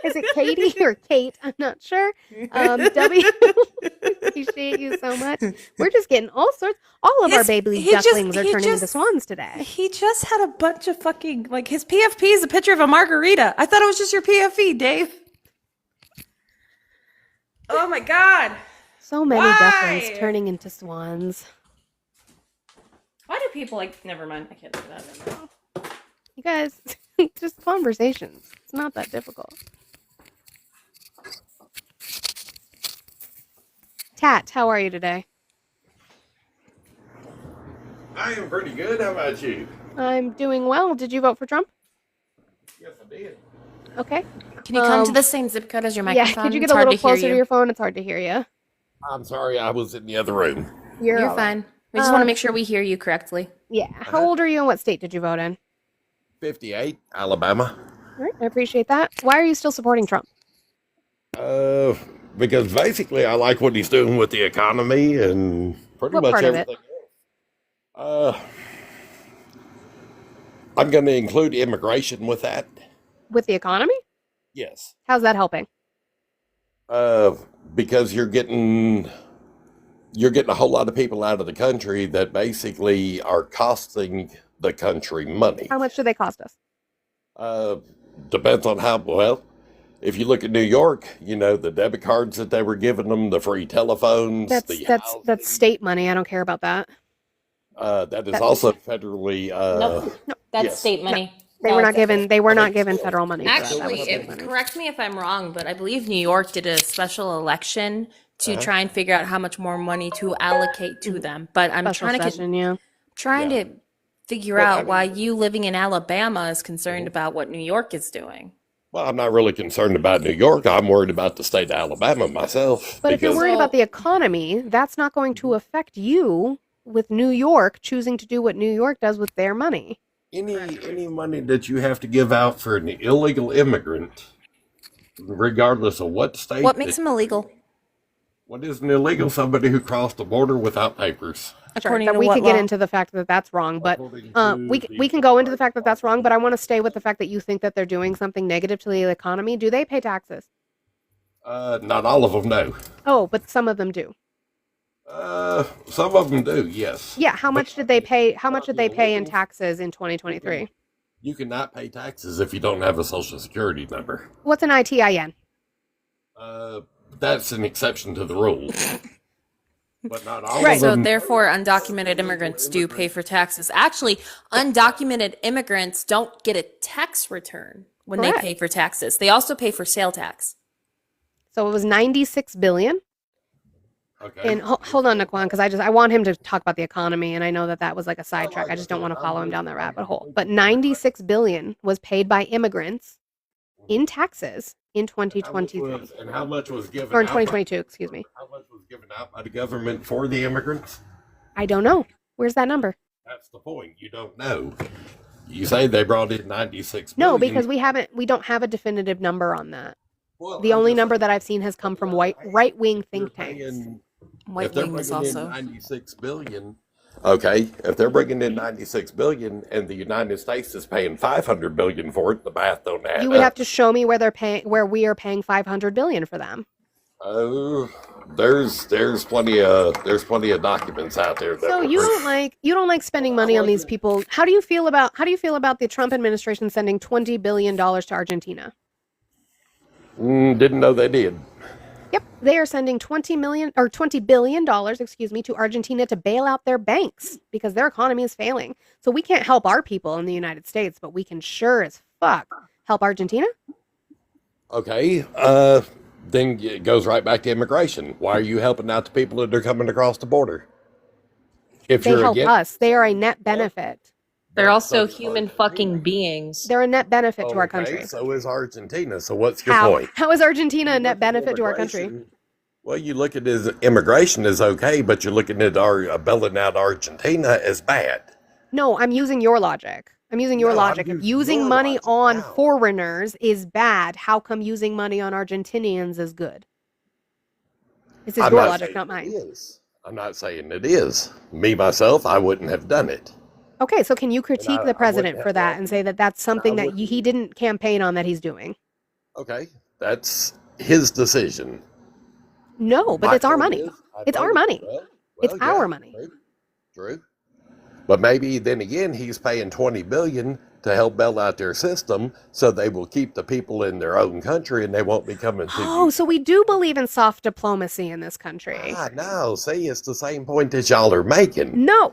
Is it Katie or Kate? I'm not sure. W. Appreciate you so much. We're just getting all sorts. All of our baby ducklings are turning into swans today. He just had a bunch of fucking, like, his PFP is a picture of a margarita. I thought it was just your PFP, Dave. Oh my god. So many Why? ducklings turning into swans. Why do people like, never mind, I can't do that. You guys, just conversations. It's not that difficult. Tat, how are you today? I am pretty good. How about you? I'm doing well. Did you vote for Trump? Yes, I did. Okay. Can you come to the same zip code as your Yeah, microphone? could you get It's a hard little to hear closer to you. your phone? It's hard to hear you. I'm sorry, I was in the other room. You're You're all right. fine. We just want to make sure we hear you correctly. Yeah. How old are you and what state did you vote in? 58, Alabama. All right, I appreciate that. Why are you still supporting Trump? Because basically I like what he's doing with the economy and pretty What much part of it? everything else. I'm going to include immigration with that. With the economy? Yes. How's that helping? Because you're getting a whole lot of people out of the country that basically are costing the country money. How much do they cost us? Depends on how well. If you look at New York, you know, the debit cards that they were giving them, the free telephones, That's state money. I don't care about that. that is also federally. Nope. That's yes. state money. They were not given. They were not given federal money. For that. That Actually, was state money. correct me if I'm wrong, but I believe New York did a special election to try and figure out how much more money to allocate to them. But I'm Special trying to session, yeah. to figure Well, I out mean- why you living in Alabama is concerned about what New York is doing. Well, I'm not really concerned about New York. I'm worried about the state of Alabama myself. But if you're because- worried about the economy, that's not going to affect you with New York choosing to do what New York does with their money. any money that you have to give out for an illegal immigrant, regardless of what state, What makes them illegal? what is an illegal? Somebody who crossed the border without papers. According That to we what could get law? into the fact that that's wrong, but According to we can go into the fact that that's wrong. But I want to stay with the fact that you think that they're doing something negative to the economy. Do they pay taxes? Not all of them, no. Oh, but some of them do. Some of them do, yes. Yeah. How much did they pay? How much did they pay in taxes in 2023? You cannot pay taxes if you don't have a social security number. What's an ITIN? That's an exception to the rule. But not all Right. of So them. therefore, undocumented immigrants do pay for taxes. Actually, undocumented immigrants don't get a tax return when Correct. they pay for taxes. They also pay for sale tax. So it was 96 billion. Okay. And hold on, Naquan, because I want him to talk about the economy, and I know that was like a sidetrack. I just don't want to follow him down that rabbit hole. But 96 billion was paid by immigrants in taxes in 2023 And how much was given or in out by- 2022. Excuse me. How much was given out by the government for the immigrants? I don't know. Where's that number? That's the point. You don't know. You say they brought in 96 No, billion. because we don't have a definitive number on that. Well, The I'm only just number saying, that I've seen has come from right-wing you're think tanks. paying, White if they're wing was bringing in also. 96 billion, okay, if they're bringing in 96 billion and the United States is paying 500 billion for it, the math don't add You would have up. to show me where we are paying 500 billion for them. Oh, there's plenty of documents out there that So would you prove. don't like spending money on these people. How do you feel about the Trump administration sending $20 billion to Argentina? Didn't know they did. Yep, they are sending $20 billion, to Argentina to bail out their banks because their economy is failing. So we can't help our people in the United States, but we can sure as fuck help Argentina. Okay, then it goes right back to immigration. Why are you helping out the people that are coming across the border? If They you're help against, us. They are a net benefit. They're so also is human Argentina. fucking beings. They're a net benefit to our Okay, country. so is Argentina. So what's your How? point? How is Argentina a You net look at benefit to our country? immigration. Well, you look at it as immigration is okay, but you're looking at our bailing out Argentina as bad. No, I'm using your logic. I'm using your No, I'm logic. If using using your money logic on now. foreigners is bad, how come using money on Argentinians is good? This is I'm your not logic, saying not it mine. is. I'm not saying it is. Me myself, I wouldn't have done it, Okay, so can you and critique the I wouldn't president have. for that Well, and say that that's and I something that he wouldn't. didn't campaign on that he's doing? Okay, that's his decision. No, but My it's our point money. is, I It's our voted. money. It's Yeah, our money. true. But maybe then again, he's paying 20 billion to help bail out their system, so they will keep the people in their own country, and they won't be coming to Oh, you. so we do believe in soft diplomacy in this country. No, see, it's the same point that y'all are making. No.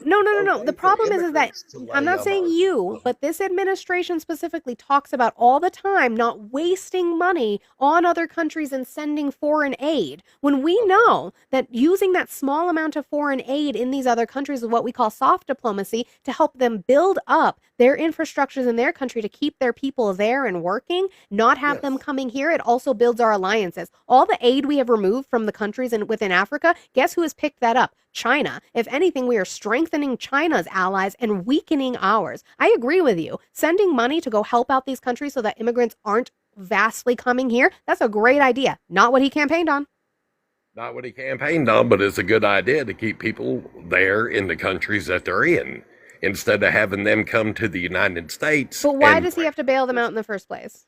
The Okay, for problem is that immigrants to I'm lay not on saying our you, people. but this administration specifically talks about all the time not wasting money on other countries and sending foreign aid. When we Okay, know that using that small amount of foreign aid in these other countries is what we call soft diplomacy to help them build up their infrastructures in their country to keep their people there and working, not have them yes. coming here, it also builds our alliances. All the aid we have removed from the countries within Africa, guess who has picked that up? China. If anything, we are strengthening China's allies and weakening ours. I agree with you. Sending money to go help out these countries so that immigrants aren't vastly coming here, that's a great idea. Not what he campaigned on. Not what he campaigned on, but it's a good idea to keep people there in the countries that they're in instead of having them come to the United States But why and does he have to bail them out in the first place?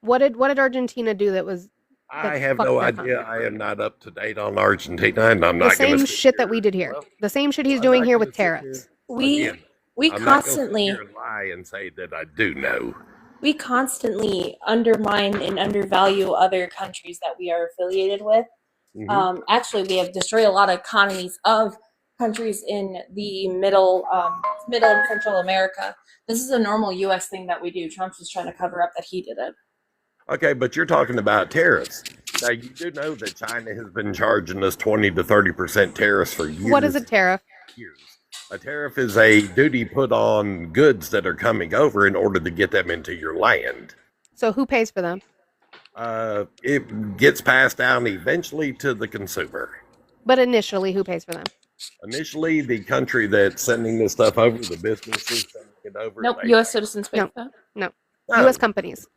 What did Argentina do that I have fucked no their idea. economy? I am not up to date on Argentina, and I'm The not going to same sit shit that we here. did here. Well, The same shit he's I'm doing not here going with to sit here tariffs. We again. we I'm not going to sit constantly here and lie and say that I do know. we constantly undermine and undervalue other countries that we are affiliated with. Hmm. Actually, we have destroyed a lot of economies of countries in the middle and Central America. This is a normal U.S. thing that we do. Trump's just trying to cover up that he did it. Okay, but you're talking about tariffs. Now, you do know that China has been charging us 20 to 30% tariffs for What is a years. tariff? Years. A tariff is a duty put on goods that are coming over in order to get them into your land. So who pays for them? It gets passed down eventually to the consumer. But initially, who pays for them? Initially, the country that's sending this stuff over, the businesses sending it over, Nope, they U.S. citizens pay No, for that. no. no, U.S. companies.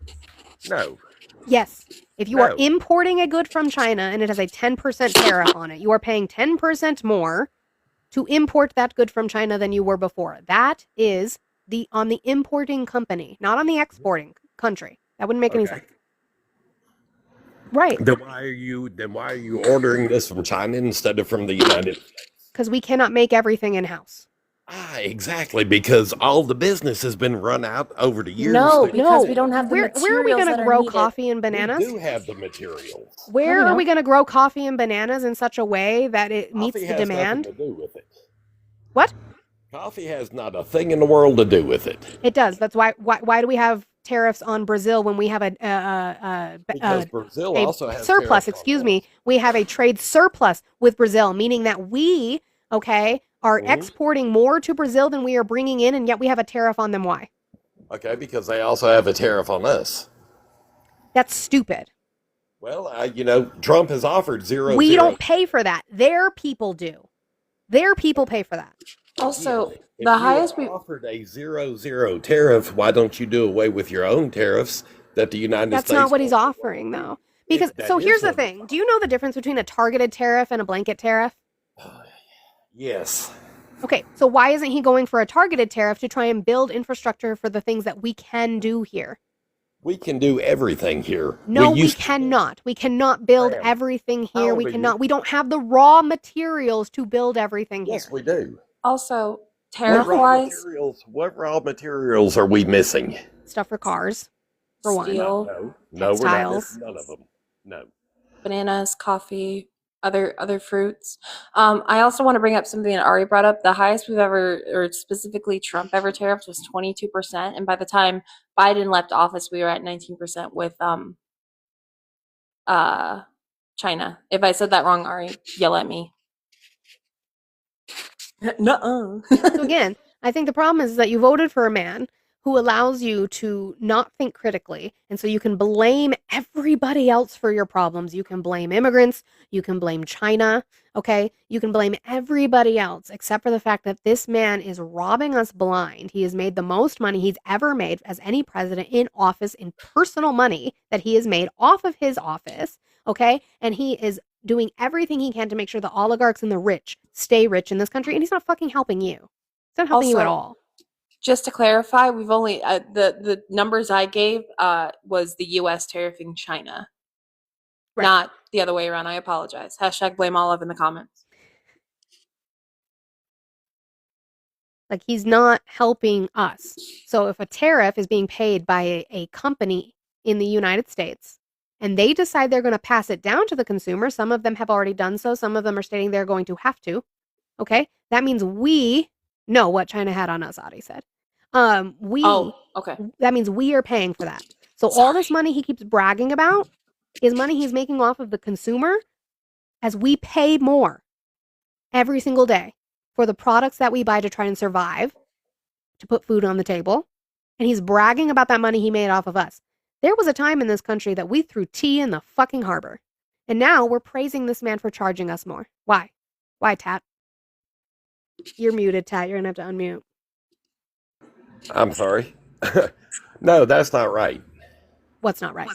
no, Yes. If you are no. importing a good from China and it has a 10% tariff on it, you are paying 10% more to import that good from China than you were before. That is on the importing company, not on the exporting country. That wouldn't make any Okay. sense. Right. Then why are you ordering this from China instead of from the United States? Because we cannot make everything in house. Exactly, because all the business has been run out over the years. No, That because we don't have the Where are we materials going that to are grow needed. coffee and we bananas? do have the materials. Where No, we are we don't. going to grow coffee and bananas in such a way that it meets Coffee the has nothing demand? to do with it. What? Coffee has not a thing in the world to do with it. It does. That's why do we have tariffs on Brazil when we have Because Brazil a also has surplus, tariffs on excuse us. me, we have a trade surplus with Brazil, meaning that we, are Mhm. exporting more to Brazil than we are bringing in, and yet we have a tariff on them. Why? Okay, because they also have a tariff on us. That's stupid. Well, Trump has offered zero We zero. don't pay for that. Their people do. Their people pay for that. Also, If the you highest are we offered a 0 tariff, why don't you do away with your own tariffs that the United That's not States what he's won't offering, though. Because, That so is here's the what he's thing. Do you know the difference between a targeted tariff and a blanket tariff? offering. Yes. Okay, so why isn't he going for a targeted tariff to try and build infrastructure for the things that we can do here? We can do everything here. No, we used to cannot. We cannot build Ma'am, everything how here. old We are you? cannot. We don't have the raw materials to build everything Yes, here. we do. also What tariff raw wise, materials? What raw materials are we missing? Stuff for cars, for one. steel, No, we're not Textiles. missing none of them. No. bananas, coffee, other fruits. I also want to bring up something that Ari brought up. The highest we've ever, or specifically Trump ever tariffed was 22%, and by the time Biden left office, we were at 19% with China. If I said that wrong, Ari, yell at me. Nuh-uh. So again, I think the problem is that you voted for a man who allows you to not think critically, and so you can blame everybody else for your problems. You can blame immigrants, you can blame China, okay? You can blame everybody else except for the fact that this man is robbing us blind. He has made the most money he's ever made as any president in office in personal money that he has made off of his office, okay? And he is doing everything he can to make sure the oligarchs and the rich stay rich in this country, and he's not fucking helping you. He's not helping you at Also, all. just to clarify, we've only the numbers I gave was the U.S. tariffing China, Right. not the other way around. I apologize. Hashtag blame Olive in the comments. Like, he's not helping us. So if a tariff is being paid by a company in the United States and they decide they're going to pass it down to the consumer, some of them have already done so, some of them are stating they're going to have to, okay? That means we know what China had on us, Adi said. Oh, okay. That means we are paying for that. So all this money he keeps bragging about is money he's making off of the consumer as we pay more every single day for the products that we buy to try and survive, to put food on the table. And he's bragging about that money he made off of us. There was a time in this country that we threw tea in the fucking harbor. And now we're praising this man for charging us more. Why? Why, Tat? You're muted, Tat. You're going to have to unmute. I'm sorry. No, that's not right. What's not right?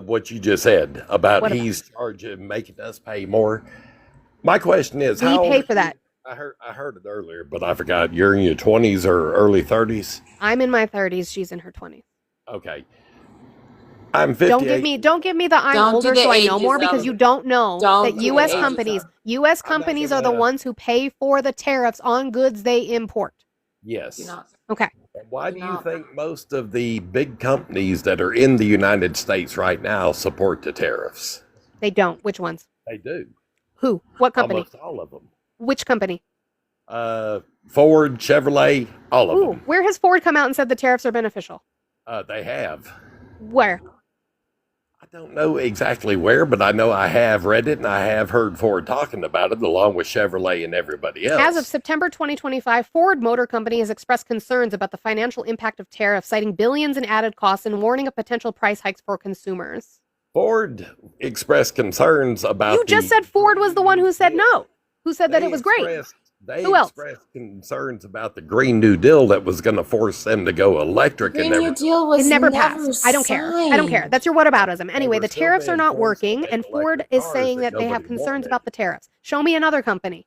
What you just said about What about? he's charging, making us pay more. My question is, We how old pay are for that. you? I heard it earlier, but I forgot. You're in your 20s or early 30s? I'm in my 30s. She's in her 20s. Okay. I'm 58. Don't give me the I'm Don't do older the so I know ages more, because of- you don't know Don't that do the U.S. ages companies are the gonna- ones who pay for the tariffs on goods they import. Yes. Do not. Okay. And why do you not. think most of the big companies that are in the United States right now support the tariffs? They don't. Which ones? They do. Who? What company? Almost all of them. Which company? Ford, Chevrolet, all of Ooh, them. where has Ford come out and said the tariffs are beneficial? They have. Where? I don't know exactly where, but I know I have read it and I have heard Ford talking about it along with Chevrolet and everybody else. As of September 2025, Ford Motor Company has expressed concerns about the financial impact of tariffs, citing billions in added costs and warning of potential price hikes for consumers. Ford expressed concerns about You just said Ford was the one who said no, who said that it was great. They Who else? expressed concerns about the Green New Deal that was going to force them to go electric Green and New everything. Deal was It never passed. I don't care. I don't care. signed. That's your whataboutism. Anyway, were the still tariffs are being not forced to working, make and Ford electric is cars saying that that they have nobody concerns wanted. about the tariffs. Show me another company.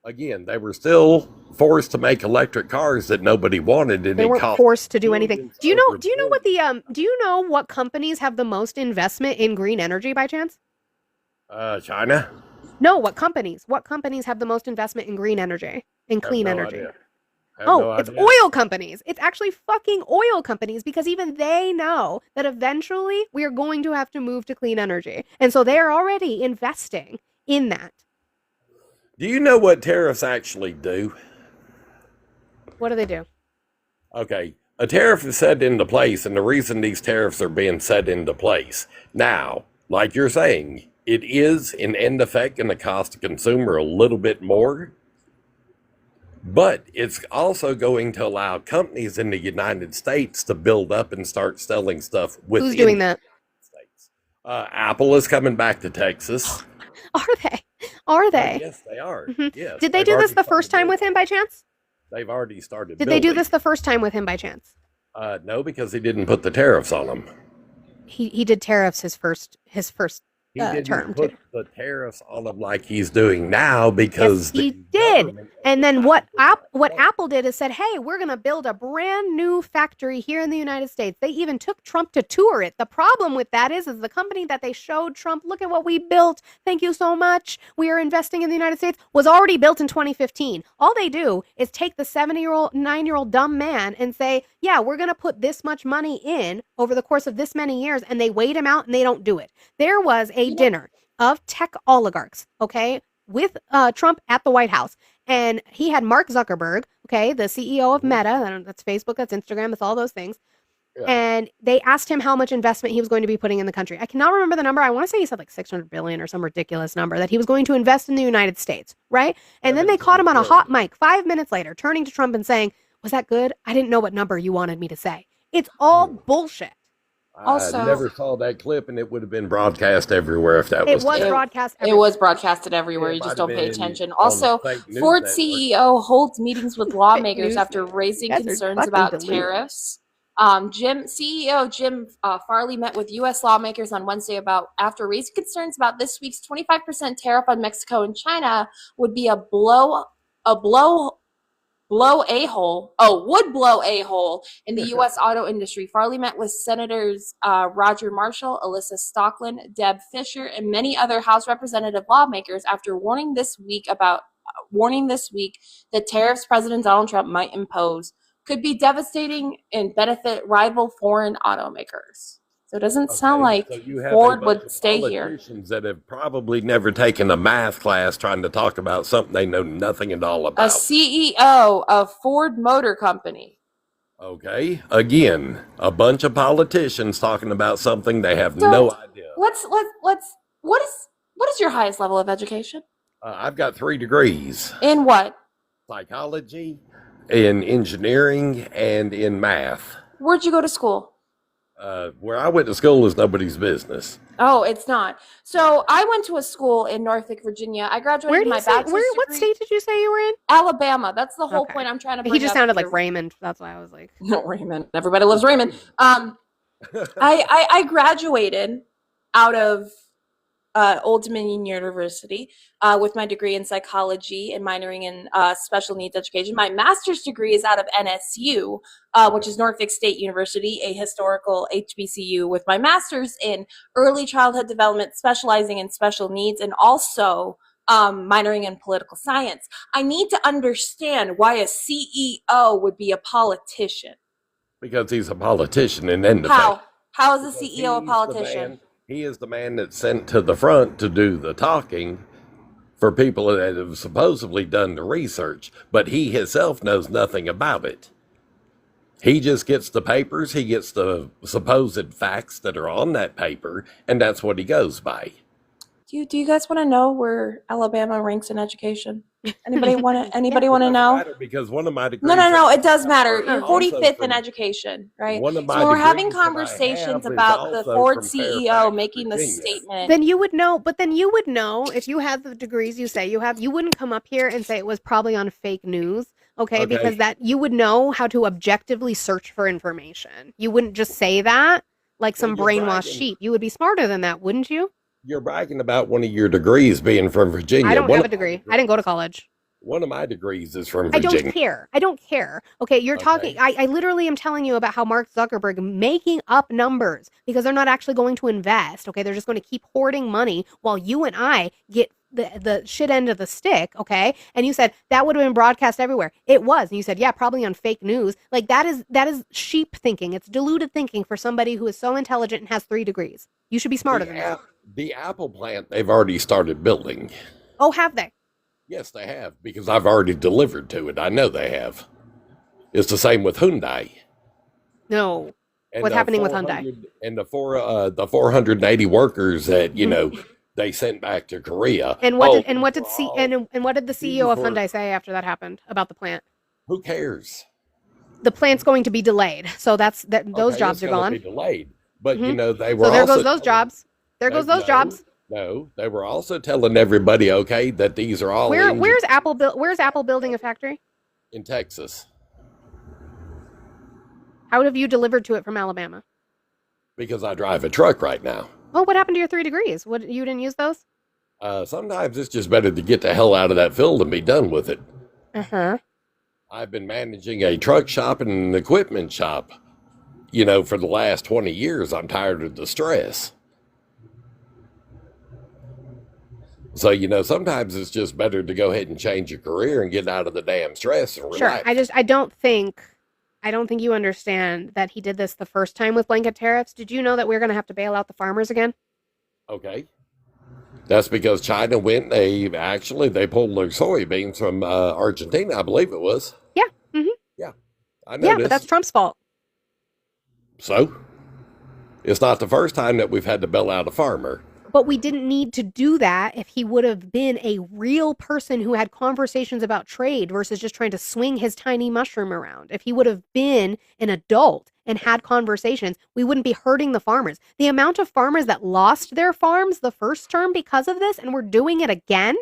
Again, they were still forced to make electric cars that nobody wanted, and They it weren't cost forced to do anything. billions Do you know? over Do you know what the Do you know what companies have the most investment in green energy by chance? China. No, what companies? What companies have the most investment in green energy, in clean no energy? idea. Have Oh, no it's idea. oil companies. It's actually fucking oil companies, because even they know that eventually we are going to have to move to clean energy. And so they are already investing in that. Do you know what tariffs actually do? What do they do? Okay, a tariff is set into place, and the reason these tariffs are being set into place now, like you're saying, it is in end effect going to cost the consumer a little bit more, but it's also going to allow companies in the United States to build up and start selling stuff within Who's doing that? the States. Apple is coming back to Texas. Are they? Are they? Yes, they are. Mhm. Yes, Did they they've do this already the first started time with building. him by chance? They've already started Did they do building. this the first time with him by chance? No, because he didn't put the tariffs on them. He did tariffs his first He didn't term put too. the tariffs on them like he's doing now Yes, because he the did. government And then decided at what that point. Apple did is said, "Hey, we're going to build a brand new factory here in the United States." They even took Trump to tour it. The problem with that is the company that they showed Trump, "Look at what we built. Thank you so much. We are investing in the United States," was already built in 2015. All they do is take the 70-year-old, 9-year-old dumb man and say, "Yeah, we're going to put this much money in over the course of this many years," and they wait him out and they don't do it. There was a dinner of tech oligarchs, okay, with Trump at the White House. And he had Mark Zuckerberg, okay, the CEO of Meta, that's Facebook, that's Instagram, that's all those things. Yeah. And they asked him how much investment he was going to be putting in the country. I cannot remember the number. I want to say he said like 600 billion or some ridiculous number that he was going to invest in the United States, right? And then they caught him on a hot mic 5 minutes later, turning to Trump and saying, "Was that good? I didn't know what number you wanted me to say." It's all bullshit. Also- I never saw that clip, and it would have been broadcast everywhere if that It was. was true. broadcast It was broadcasted everywhere. It You just might don't have pay been attention. on Also, fake news Ford network. CEO holds meetings with lawmakers news after network. raising You guys are concerns fucking about deluded. tariffs. Jim Farley met with U.S. lawmakers on Wednesday after raising concerns about this week's 25% tariff on Mexico and China would be would blow a hole in the U.S. auto industry. Farley met with Senators Roger Marshall, Alyssa Stockland, Deb Fisher, and many other House representative lawmakers after warning this week that tariffs President Donald Trump might impose could be devastating and benefit rival foreign automakers. So it doesn't sound like So you have Ford a bunch would of stay here. politicians that have probably never taken a math class trying to talk about something they know nothing at all A about. CEO of Ford Motor Company. Okay, again, a bunch of politicians talking about something they have So no idea. let's what is your highest level of education? I've got 3 degrees: In what? psychology, in engineering, and in math. Where'd you go to school? Where I went to school is nobody's business. Oh, it's not. So I went to a school in Norfolk, Virginia. I graduated Where with do my you say? bachelor's What degree. state did you say you were in? Alabama. That's the whole Okay. point I'm trying to bring He just up sounded like here. Raymond. That's why I was like, No, Raymond. Everybody loves Raymond. I graduated out of Old Dominion University with my degree in psychology and minoring in special needs education. My master's degree is out of NSU, which is Norfolk State University, a historical HBCU, with my master's in early childhood development, specializing in special needs, and also minoring in political science. I need to understand why a CEO would be a politician. Because he's a politician in end effect. How is a Because CEO a he's the politician? man- he is the man that's sent to the front to do the talking for people that have supposedly done the research, but he himself knows nothing about it. He just gets the papers, he gets the supposed facts that are on that paper, and that's what he goes by. Do you guys want to know where Alabama ranks in education? Anybody want to It know? doesn't matter because one of my degrees. No, it does matter. You're also 45th in from- education, right? One of So my when we're having degrees that I conversations have is about the also Ford from CEO Fairfax, making the Virginia. statement. then you would know. But then you would know if you had the degrees you say you have. You wouldn't come up here and say it was probably on fake news, okay? Because that you would know how to objectively search for information. You wouldn't just say that like some Well, you're brainwashed bragging. sheep. You would be smarter than that, wouldn't you? You're bragging about one of your degrees being from Virginia. I don't One have a of my degree. I didn't go to college. One of my degrees is from I Virginia. don't care. I don't care. Okay, you're talking. I literally am telling you about how Mark Zuckerberg making up numbers because they're not actually going to invest. Okay, they're just going to keep hoarding money while you and I get the shit end of the stick. Okay, and you said that would have been broadcast everywhere. It was, and you said, yeah, probably on fake news. Like that is sheep thinking. It's deluded thinking for somebody who is so intelligent and has 3 degrees. You should be smarter than that. The Apple plant they've already started building. Oh, have they? Yes, they have, because I've already delivered to it. I know they have. It's the same with Hyundai. No. And What's the happening with 400 Hyundai? And the 480 workers that, they sent back to Korea. And what Oh, did and what did the CEO of for- Hyundai say after that happened about the plant? Who cares? The plant's going to be delayed, so those Okay, jobs it's are gonna gone. be delayed. But Mhm. they were So there also goes those jobs. There goes those No. jobs. No, they were also telling everybody, okay, that these are all engines Where's Apple building a factory? in Texas How have you delivered to it from Alabama? because I drive a truck right now. Oh, what happened to your 3 degrees? What, you didn't use those? Sometimes it's just better to get the hell out of that field and be done with it. Uh-huh. I've been managing a truck shop and an equipment shop, for the last 20 years. I'm tired of the stress. So, sometimes it's just better to go ahead and change your career and get out of the damn stress and Sure. relax. I don't think you understand that he did this the first time with blanket tariffs. Did you know that we're going to have to bail out the farmers again? Okay. That's because China went, they pulled their soybeans from Argentina, I believe it was. Yeah. Mm-hmm. Yeah. I Yeah, noticed. but that's Trump's fault. So, it's not the first time that we've had to bail out a farmer. But we didn't need to do that if he would have been a real person who had conversations about trade versus just trying to swing his tiny mushroom around. If he would have been an adult and had conversations, we wouldn't be hurting the farmers. The amount of farmers that lost their farms the first term because of this, and we're doing it again.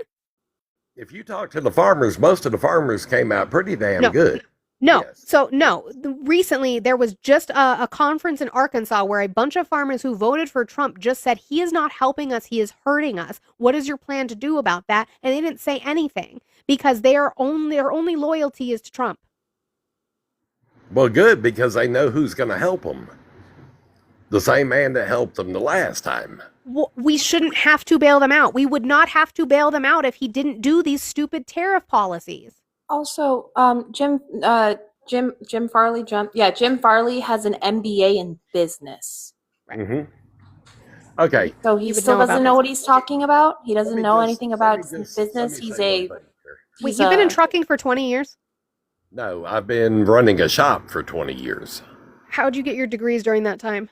If you talk to the farmers, most of the farmers came out pretty damn No. good. No. Yes. So, no. Recently, there was just a conference in Arkansas where a bunch of farmers who voted for Trump just said, he is not helping us. He is hurting us. What is your plan to do about that? And they didn't say anything because their only loyalty is to Trump. Well, good, because they know who's going to help them. The same man that helped them the last time. We shouldn't have to bail them out. We would not have to bail them out if he didn't do these stupid tariff policies. Also, Jim Farley Jim Farley has an MBA in business. Mm-hmm. Okay. So he You would still know about doesn't know this. what he's talking about. He doesn't Let me know just- anything let about me just- business. let me He's say a one thing here. Wait, he's you've been in a- trucking for 20 years? No, I've been running a shop for 20 years. How'd you get your degrees during that time?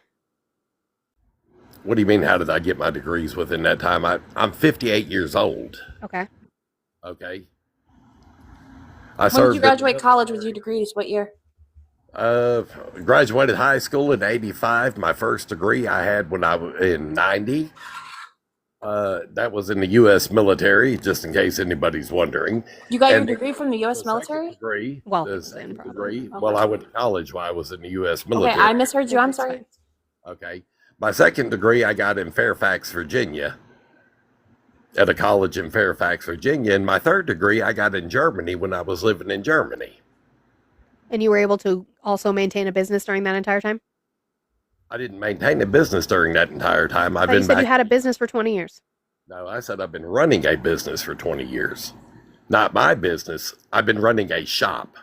What do you mean, how did I get my degrees within that time? I'm 58 years old, Okay. okay? I When did served you graduate college with your degrees? What year? graduated high school in 85. My first degree I had when I was in 90. That was in the U.S. military, just in case anybody's wondering. You got And your degree from the U.S. the second military? degree, Well, the then second probably. degree. Okay. Well, I went to college while I was in the U.S. Okay, military. I misheard you. I'm That's sorry. fine. Okay. My second degree I got in Fairfax, Virginia, at a college in Fairfax, Virginia. And my third degree I got in Germany when I was living in Germany. And you were able to also maintain a business during that entire time? I didn't maintain a business during that entire time. I I've thought you been said you back. had a business for 20 years. No, I said I've been running a business for 20 years. Not my business. I've been running a shop,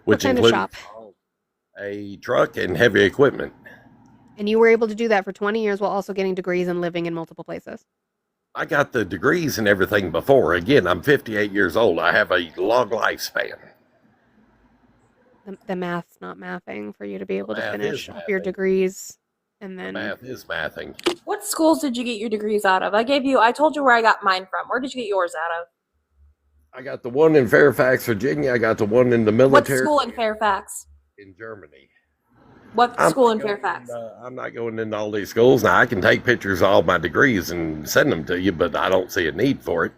which kind of includes shop? a truck and heavy equipment. And you were able to do that for 20 years while also getting degrees and living in multiple places. I got the degrees and everything before. Again, I'm 58 years old. I have a long lifespan. The math's not mathing for you to be able to math finish is up your mathing. degrees and The then math is mathing. What schools did you get your degrees out of? I told you where I got mine from. Where did you get yours out of? I got the one in Fairfax, Virginia. I got the one in the What military school in Fairfax? in Germany. What I'm school not in going Fairfax? I'm not going into all these schools. Now, I can take pictures of all my degrees and send them to you, but I don't see a need for it.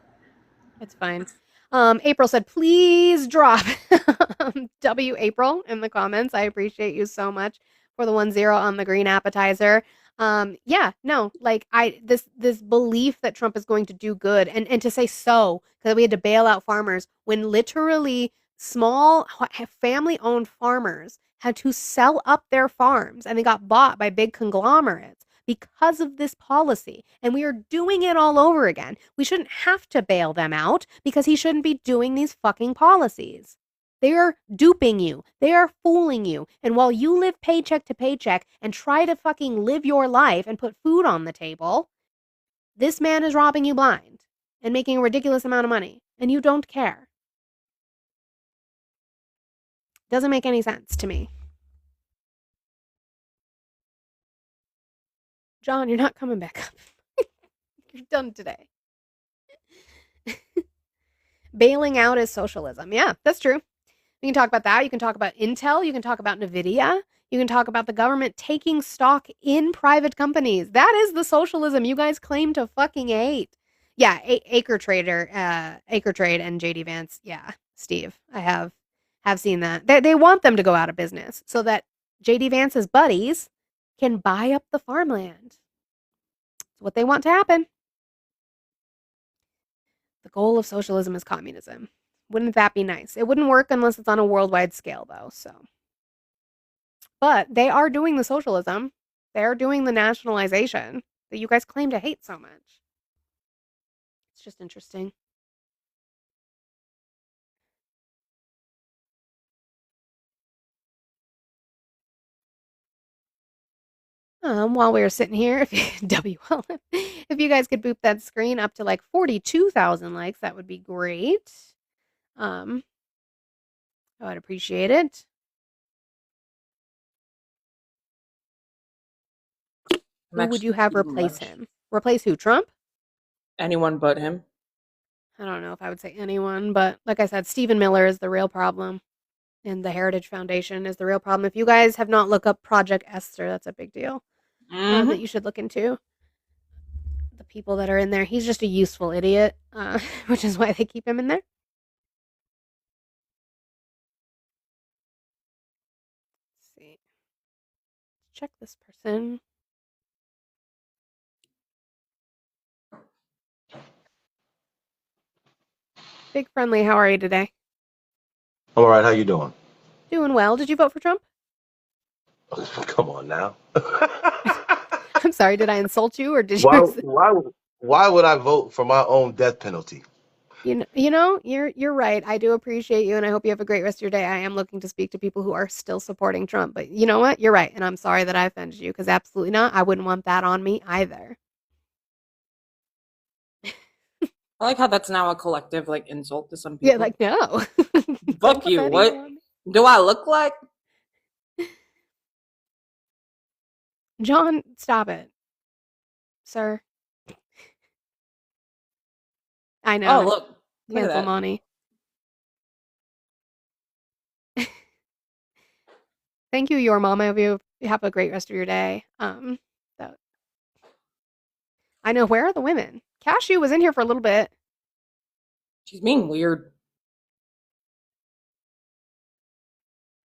it's fine. April said, please drop W April in the comments. I appreciate you so much for the 1-0 on the green appetizer. This belief that Trump is going to do good and to say so, because we had to bail out farmers when literally small family-owned farmers had to sell up their farms and they got bought by big conglomerates because of this policy. And we are doing it all over again. We shouldn't have to bail them out because he shouldn't be doing these fucking policies. They are duping you. They are fooling you. And while you live paycheck to paycheck and try to fucking live your life and put food on the table, this man is robbing you blind and making a ridiculous amount of money. And you don't care. Doesn't make any sense to me. John, you're not coming back up. You're done today. Bailing out is socialism. Yeah, that's true. We can talk about that. You can talk about Intel. You can talk about NVIDIA. You can talk about the government taking stock in private companies. That is the socialism you guys claim to fucking hate. Yeah, Acre Trade and JD Vance. Yeah, Steve, I have seen that. They want them to go out of business so that JD Vance's buddies can buy up the farmland. It's what they want to happen. The goal of socialism is communism. Wouldn't that be nice? It wouldn't work unless it's on a worldwide scale, though, so. But they are doing the socialism. They're doing the nationalization that you guys claim to hate so much. It's just interesting. While we were sitting here, if you guys could boop that screen up to like 42,000 likes, that would be great. I would appreciate it. Who would you have replace him? Replace who? Trump? Anyone but him. I don't know if I would say anyone, but like I said, Stephen Miller is the real problem. And the Heritage Foundation is the real problem. If you guys have not looked up Project Esther, that's a big deal that you should look into. The people that are in there, he's just a useful idiot, which is why they keep him in there. Let's see. Check this person. Big Friendly, how are you today? I'm all right. How you doing? Doing well. Did you vote for Trump? Come on now. I'm sorry, did I insult you or did you? Why would I vote for my own death penalty? You're right. I do appreciate you, and I hope you have a great rest of your day. I am looking to speak to people who are still supporting Trump, but you know what? You're right, and I'm sorry that I offended you, because absolutely not. I wouldn't want that on me either. I like how that's now a collective insult to some people. Yeah, like no. Fuck you. What do I look like? John, stop it, sir. I know. Oh, look at Cancel that. money. Thank you, your mom. I hope you have a great rest of your day. I know. Where are the women? Cashew was in here for a little bit. She's being weird.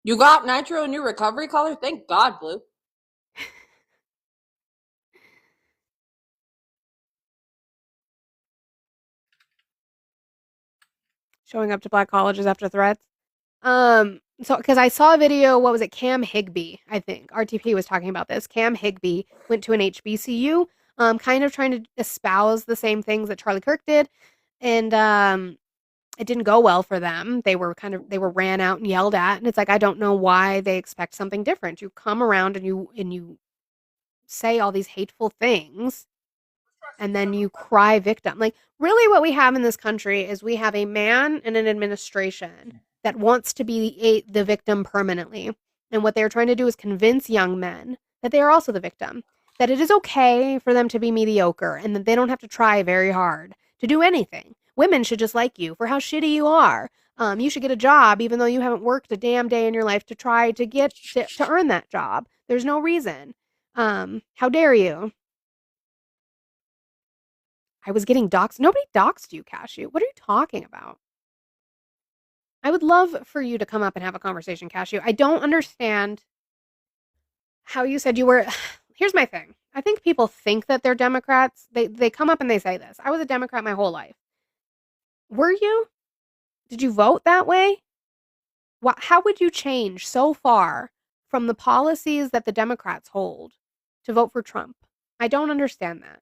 You got Nitro in your recovery color? Thank God, Blue. Showing up to black colleges after threats. So because I saw a video, what was it? Cam Higbee, I think. RTP was talking about this. Cam Higbee went to an HBCU, kind of trying to espouse the same things that Charlie Kirk did. And it didn't go well for them. They were ran out and yelled at. And it's like, I don't know why they expect something different. You come around and you say all these hateful things, and then you cry victim. Like, really what we have in this country is we have a man and an administration that wants to be the victim permanently. And what they're trying to do is convince young men that they are also the victim, that it is okay for them to be mediocre and that they don't have to try very hard to do anything. Women should just like you for how shitty you are. You should get a job even though you haven't worked a damn day in your life to try to get to earn that job. There's no reason. How dare you? I was getting doxxed. Nobody doxed you, Cashew. What are you talking about? I would love for you to come up and have a conversation, Cashew. I don't understand how you said you were. Here's my thing. I think people think that they're Democrats. They come up and they say this. I was a Democrat my whole life. Were you? Did you vote that way? How would you change so far from the policies that the Democrats hold to vote for Trump? I don't understand that.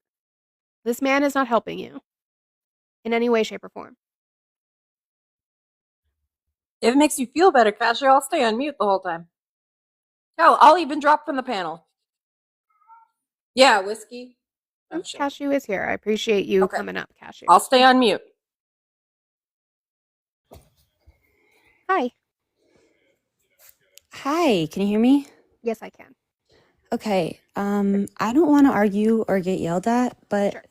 This man is not helping you in any way, shape, or form. If it makes you feel better, Cashew, I'll stay on mute the whole time. Hell, I'll even drop from the panel. Yeah, whiskey. Oh, Cashew is here. I appreciate you coming up, Cashew. I'll stay on mute. Hi. Hi, can you hear me? Yes, I can. Okay. I don't want to argue or get yelled at, but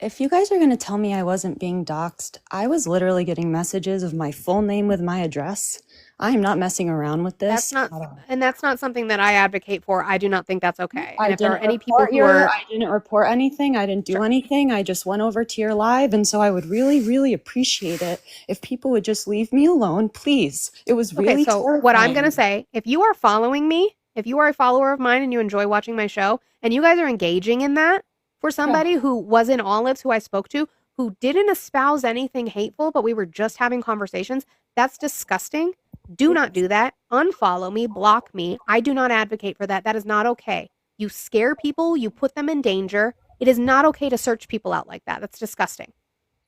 If you guys are going to tell me I wasn't being doxxed, I was literally getting messages of my full name with my address. I am not messing around with That's this not, at all. and that's not something that I advocate for. I do not think that's okay. I And if there are didn't any people report who are, I didn't report anything. I didn't do anything. I just went over to your live, and so I would really, really appreciate it if people would just leave me alone, please. It was okay, really so what I'm going to terrifying. say, if you are following me, if you are a follower of mine and you enjoy watching my show, and you guys are engaging in that, for somebody who was in Olives, who I spoke to, who didn't espouse anything hateful, but we were just having conversations, that's disgusting. Do not do that. Unfollow me, block me. I do not advocate for that. That is not okay. You scare people, you put them in danger. It is not okay to search people out like that. That's disgusting.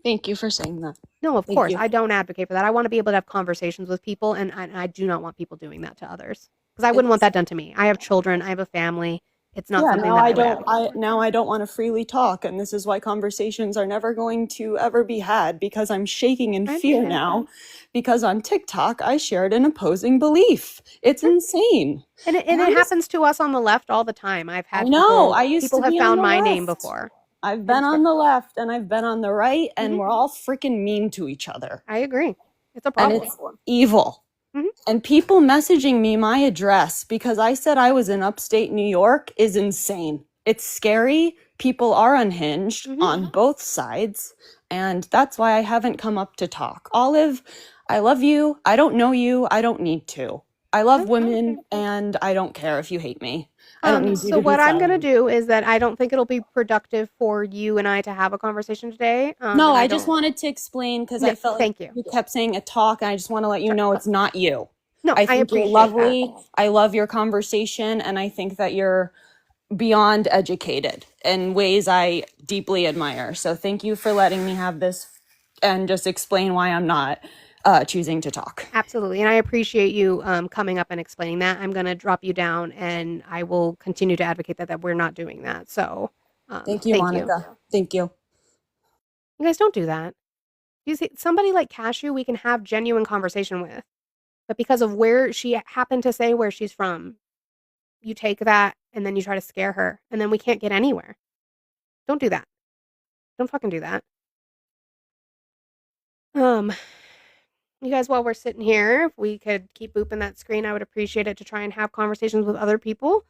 Thank you for saying that. No, of Thank course. you. I don't advocate for that. I want to be able to have conversations with people, and I do not want people doing that to others because I wouldn't want that done to me. I have children, I have a family. It's not Yeah, something now that I I would don't advocate for. now I don't want to freely talk, and this is why conversations are never going to ever be had, because I'm shaking in I fear understand. now because on TikTok I shared an opposing belief. It's insane. And it I'm just happens to us on the left all the time. I've I had know. I used people to have be on found the my name left. before. I've And been it's on the left and I've been on the right, and Mhm. we're all freaking mean to each other. I agree. It's a And problem. it's evil. Mhm. And people messaging me my address because I said I was in upstate New York is insane. It's scary. People are unhinged on both sides. And that's why I haven't come up to talk. Olive, I love you. I don't know you. I don't need to. I love women, and I don't care if you hate me. I don't need you So to be what I'm gonna silent. do is that I don't think it'll be productive for you and I to have a conversation today. No, And I just wanted to explain because I felt like thank you. you kept saying a talk, and I just want to let you know it's not you. No, I I think you're appreciate lovely. I love your conversation, and I think that you're beyond educated in ways I deeply admire. So thank you for letting me have this and just explain why I'm not choosing to talk. Absolutely. And I appreciate you coming up and explaining that. I'm going to drop you down and I will continue to advocate that we're not doing that. So Thank you, thank you. Monica. Thank you. You guys don't do that. You see, somebody like Cashew, we can have genuine conversation with. But because of where she happened to say where she's from, you take that and then you try to scare her and then we can't get anywhere. Don't do that. Don't fucking do that. You guys, while we're sitting here, if we could keep booping that screen, I would appreciate it to try and have conversations with other people.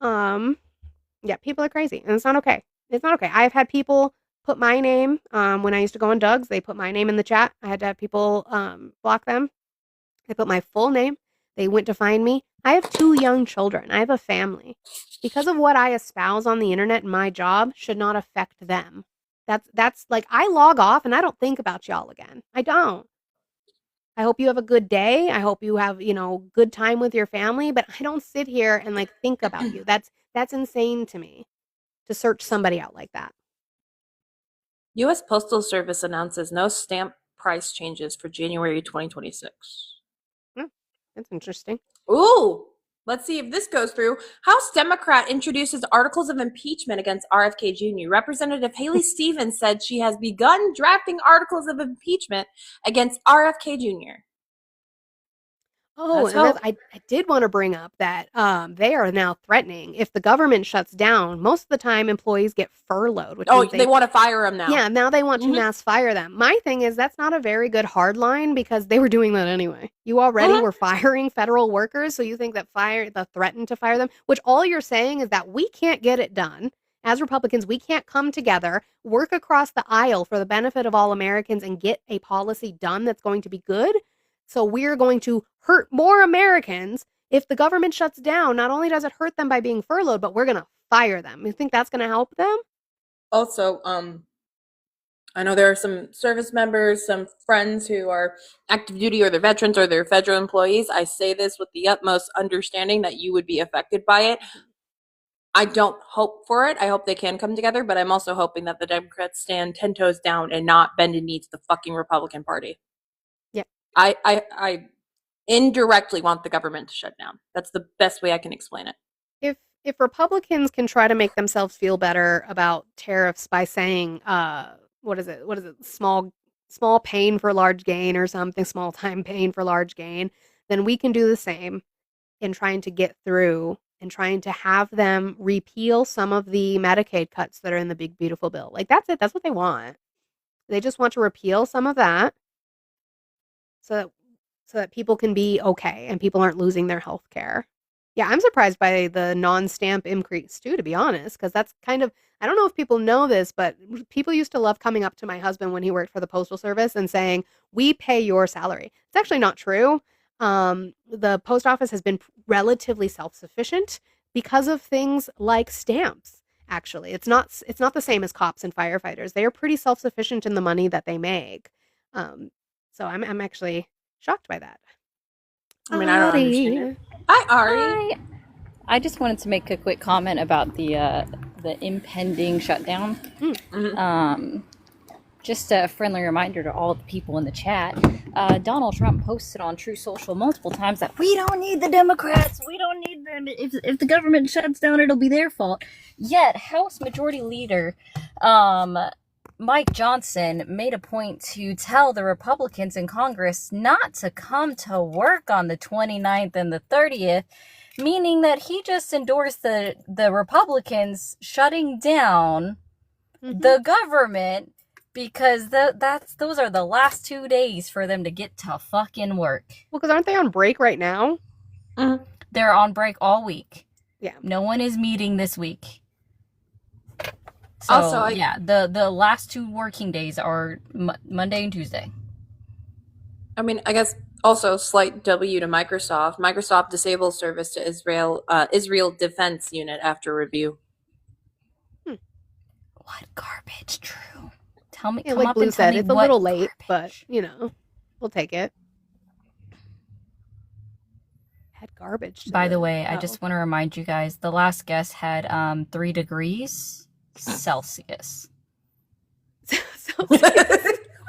Yeah, people are crazy, and it's not okay. It's not okay. I've had people put my name when I used to go on Doug's. They put my name in the chat. I had to have people block them. They put my full name. They went to find me. I have 2 young children. I have a family. Because of what I espouse on the internet, my job should not affect them. That's like I log off and I don't think about y'all again. I don't. I hope you have a good day. I hope you have, good time with your family, but I don't sit here and like think about you. That's insane to me to search somebody out like that. U.S. Postal Service announces no stamp price changes for January 2026. That's interesting. Ooh, let's see if this goes through. House Democrat introduces articles of impeachment against RFK Jr. Representative Haley Stevens said she has begun drafting articles of impeachment against RFK Jr. Oh, Let's and hope. I did want to bring up that they are now threatening if the government shuts down. Most of the time, employees get furloughed. Which Oh, means they want to fire him now. Yeah, now they want to Mhm. mass fire them. My thing is that's not a very good hard line because they were doing that anyway. You already were firing federal workers, so you think that the threaten to fire them, which all you're saying is that we can't get it done. As Republicans, we can't come together, work across the aisle for the benefit of all Americans and get a policy done that's going to be good. So we're going to hurt more Americans if the government shuts down. Not only does it hurt them by being furloughed, but we're going to fire them. You think that's going to help them? Also, I know there are some service members, some friends who are active duty or they're veterans or they're federal employees. I say this with the utmost understanding that you would be affected by it. I don't hope for it. I hope they can come together, but I'm also hoping that the Democrats stand 10 toes down and not bend a knee to the fucking Republican Party. Yeah. I indirectly want the government to shut down. That's the best way I can explain it. If Republicans can try to make themselves feel better about tariffs by saying what is it small pain for large gain or something, small time pain for large gain, then we can do the same in trying to get through and trying to have them repeal some of the Medicaid cuts that are in the big beautiful bill. Like that's it. That's what they want. They just want to repeal some of that so that people can be okay and people aren't losing their health care. Yeah, I'm surprised by the non-stamp increase too, to be honest, because that's kind of, I don't know if people know this, but people used to love coming up to my husband when he worked for the Postal Service and saying, "We pay your salary." It's actually not true. The post office has been relatively self-sufficient because of things like stamps. Actually, it's not the same as cops and firefighters. They are pretty self-sufficient in the money that they make. So I'm actually shocked by that. I mean, I don't understand it. Hi, Ari. Hi. I just wanted to make a quick comment about the impending shutdown. Just a friendly reminder to all the people in the chat. Donald Trump posted on True Social multiple times that we don't need the Democrats. We don't need them. If the government shuts down, it'll be their fault. Yet House Majority Leader Mike Johnson made a point to tell the Republicans in Congress not to come to work on the 29th and the 30th, meaning that he just endorsed the Republicans shutting down the government because those are the last 2 days for them to get to fucking work. Well, because aren't they on break right now? They're on break all week. Yeah. No one is meeting this week. So, Also, the last 2 working days are Monday and Tuesday. I mean, I guess also slight W to Microsoft. Microsoft disables service to Israel Defense Unit after review. What garbage, True? Tell me, Yeah, come like up Blue and tell said, me it's a what little late, garbage. but we'll take it. Had garbage. By the way, I just want to remind you guys, the last guest had 3 degrees Celsius.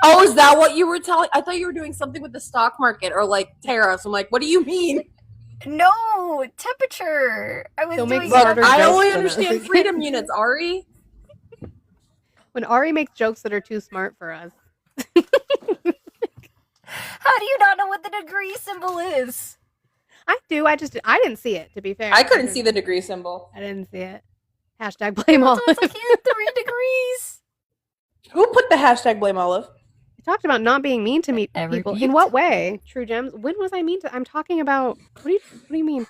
Oh, is that what you were telling? I thought you were doing something with the stock market or like tariffs. I'm like, what do you mean? No, temperature. I was He'll make doing smarter I jokes only than us. understand freedom units, Ari. When Ari makes jokes that are too smart for us. How do you not know what the degree symbol is? I do. I didn't see it, to be fair. I couldn't see the degree symbol. I didn't see it. Hashtag blame Olive. It's like 3 degrees. Who put the hashtag blame Olive? We talked about not being mean to people. In what way? True Gems. When was I mean to? I'm talking about. What do you mean?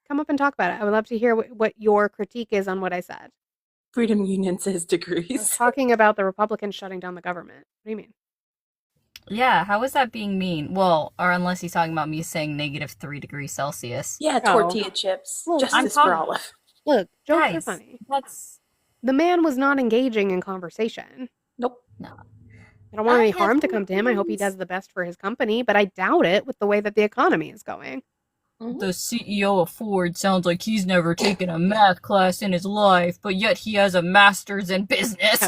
Come up and talk about it. I would love to hear what your critique is on what I said. Freedom Union says I was degrees. talking about the Republicans shutting down the government. What do you mean? Yeah, how is that being mean? Well, or unless he's talking about me saying -3 degrees Celsius. Yeah, tortilla chips. Well, Justice for Olive. Look, jokes are Guys, funny. That's The man was not engaging in conversation. Nope. no. I don't want any have harm to come to him. I hope he does the best for his company, but I doubt it with the way that the economy is going. The CEO of Ford sounds like he's never taken a math class in his life, but yet he has a master's in business.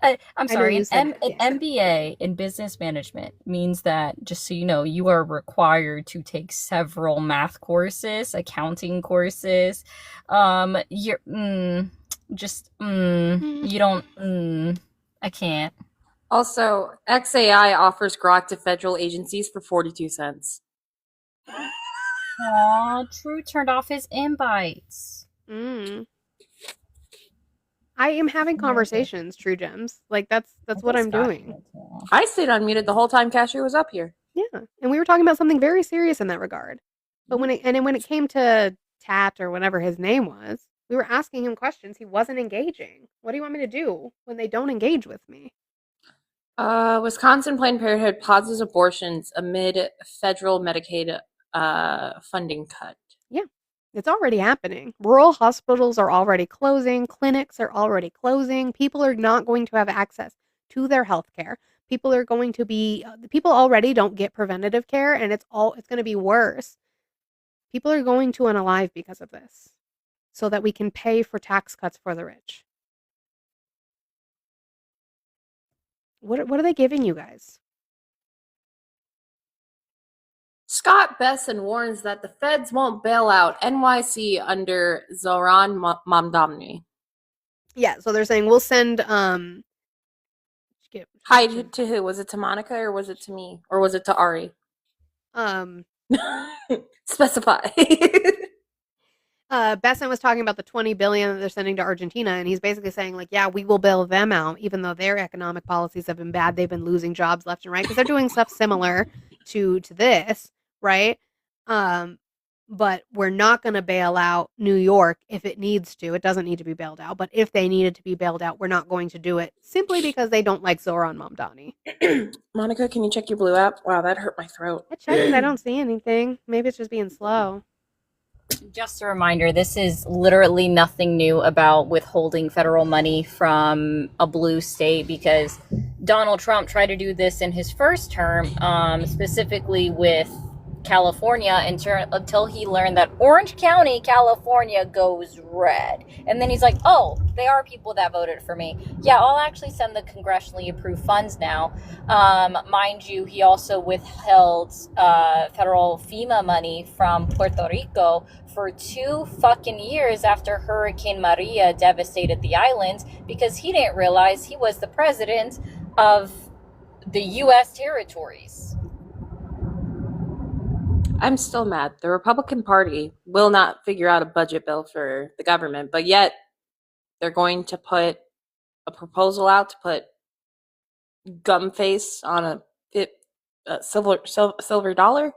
I'm know sorry, you an, said an MBA in business management means that, just so you know, you are required to take several math courses, accounting courses. You don't, I can't. Also, XAI offers Grok to federal agencies for 42 cents. Aw, True turned off his invites. I am having conversations, True Gems. Like that's what I'm doing. I stayed unmuted the whole time Cashier was up here. Yeah, and we were talking about something very serious in that regard. But when it came to Tat or whatever his name was, we were asking him questions. He wasn't engaging. What do you want me to do when they don't engage with me? Wisconsin Planned Parenthood pauses abortions amid federal Medicaid funding cut. Yeah, it's already happening. Rural hospitals are already closing. Clinics are already closing. People are not going to have access to their health care. People already don't get preventative care, and it's going to be worse. People are going to unalive because of this, so that we can pay for tax cuts for the rich. What are they giving you guys? Scott Besson warns that the feds won't bail out NYC under Zohran Mamdani. Yeah, so they're saying we'll send Hi to who? Was it to Monica or was it to me? Or was it to Ari? Specify. Besson was talking about the $20 billion that they're sending to Argentina, and he's basically saying, like, yeah, we will bail them out, even though their economic policies have been bad. They've been losing jobs left and right because they're doing stuff similar to this, right? But we're not going to bail out New York if it needs to. It doesn't need to be bailed out, but if they needed to be bailed out, we're not going to do it simply because they don't like Zoran Mamdani. Monica, can you check your Blue app? Wow, that hurt my throat. I checked and I don't see anything. Maybe it's just being slow. Just a reminder, this is literally nothing new about withholding federal money from a blue state, because Donald Trump tried to do this in his first term, specifically with California, until he learned that Orange County, California goes red. And then he's like, oh, they are people that voted for me. Yeah, I'll actually send the congressionally approved funds now. Mind you, he also withheld federal FEMA money from Puerto Rico for 2 fucking years after Hurricane Maria devastated the islands, because he didn't realize he was the president of the U.S. territories. I'm still mad. The Republican Party will not figure out a budget bill for the government, but yet they're going to put a proposal out to put gum face on a silver dollar.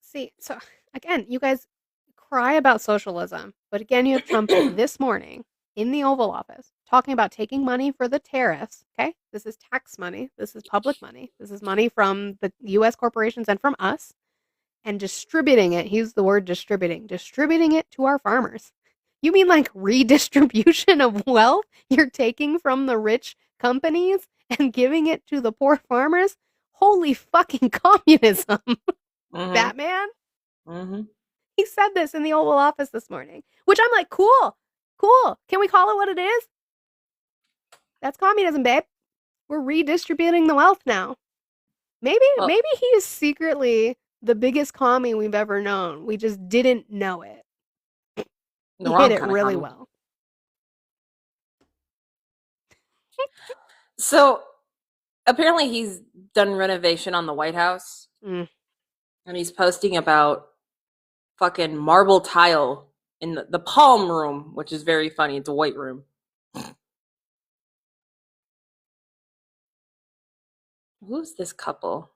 See, so again, you guys cry about socialism, but again, you have Trump this morning in the Oval Office talking about taking money for the tariffs. Okay, this is tax money. This is public money. This is money from the U.S. corporations and from us, and distributing it. He used the word distributing it to our farmers. You mean like redistribution of wealth? You're taking from the rich companies and giving it to the poor farmers? Holy fucking communism. Batman? He said this in the Oval Office this morning, which I'm like, cool. Can we call it what it is? That's communism, babe. We're redistributing the wealth now. Maybe he is secretly the biggest commie we've ever known. We just didn't know it. He hit it really well. So apparently he's done renovation on the White House. And he's posting about fucking marble tile in the palm room, which is very funny. It's a white room. Who's this couple?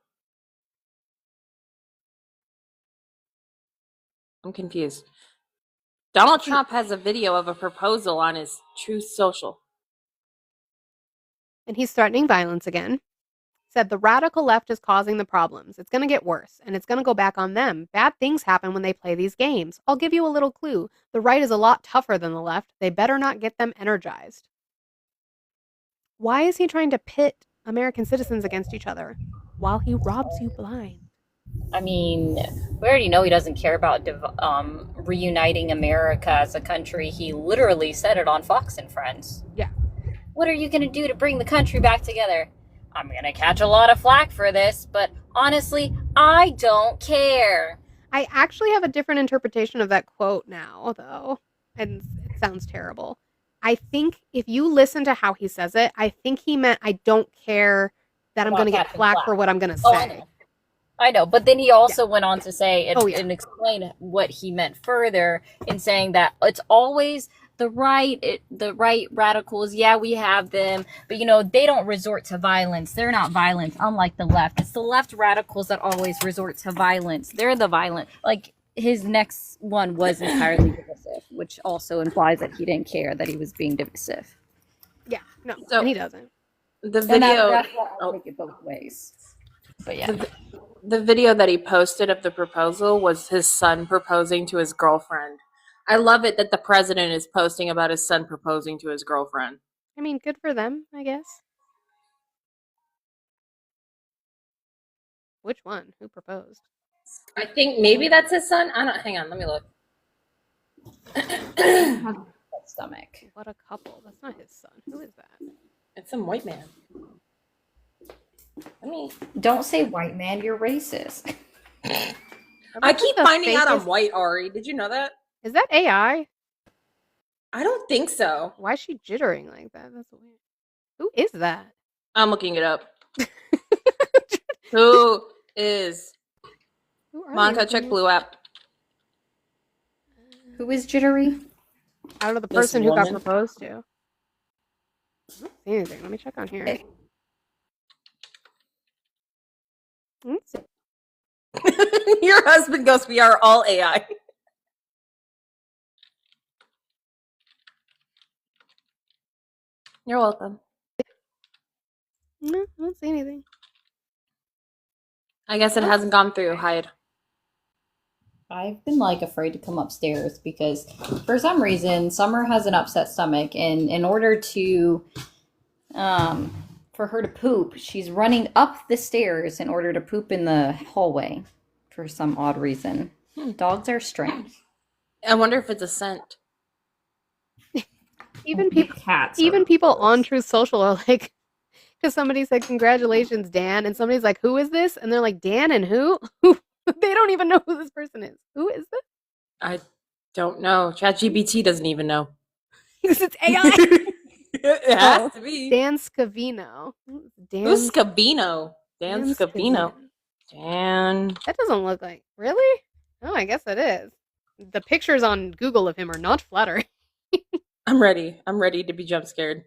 I'm confused. Donald Trump has a video of a proposal on his Truth Social. And he's threatening violence again. Said the radical left is causing the problems. It's going to get worse, and it's going to go back on them. Bad things happen when they play these games. I'll give you a little clue. The right is a lot tougher than the left. They better not get them energized. Why is he trying to pit American citizens against each other while he robs you blind? I mean, we already know he doesn't care about reuniting America as a country. He literally said it on Fox and Friends. Yeah. What are you going to do to bring the country back together? I'm going to catch a lot of flack for this, but honestly, I don't care. I actually have a different interpretation of that quote now, though, and it sounds terrible. I think if you listen to how he says it, I think he meant I don't care that I'm going to get flack for what I'm going to say. I know, but then he also went on to say and explain what he meant further in saying that it's always the right radicals. Yeah, we have them, but they don't resort to violence. They're not violent, unlike the left. It's the left radicals that always resort to violence. They're the violent. Like his next one was entirely divisive, which also implies that he didn't care that he was being divisive. Yeah, no, and he doesn't. The video. That's why I'll take it both ways. But yeah. The video that he posted of the proposal was his son proposing to his girlfriend. I love it that the president is posting about his son proposing to his girlfriend. I mean, good for them, I guess. Which one? Who proposed? I think maybe that's his son. Hang on, let me look. Stomach. What a couple. That's not his son. Who is that? It's some white man. Don't say white man, you're racist. I keep finding out I'm white, Ari. Did you know that? Is that AI? I don't think so. Why is she jittering like that? That's weird. Who is that? I'm looking it up. Who is are Monica, these check things? Blue app. Who is jittery? Out of the This person who got woman. proposed to. I don't see anything. Let me check on here. Let's see. Your husband goes, we are all AI. You're welcome. No, I don't see anything. I guess it hasn't gone through. Hide. I've been like afraid to come upstairs because for some reason Summer has an upset stomach, and in order to for her to poop, she's running up the stairs in order to poop in the hallway for some odd reason. Dogs are strange. I wonder if it's a scent. Even people, Cats. even people on Truth Social are like, because somebody said congratulations, Dan, and somebody's like, who is this? And they're like, Dan and who? They don't even know who this person is. Who is this? I don't know. ChatGPT doesn't even know. Because it's AI. It has to be. Dan Scavino. Who's Scavino? Dan Scavino. Dan. That doesn't look like. Really? Oh, I guess it is. The pictures on Google of him are not flattering. I'm ready. I'm ready to be jump scared.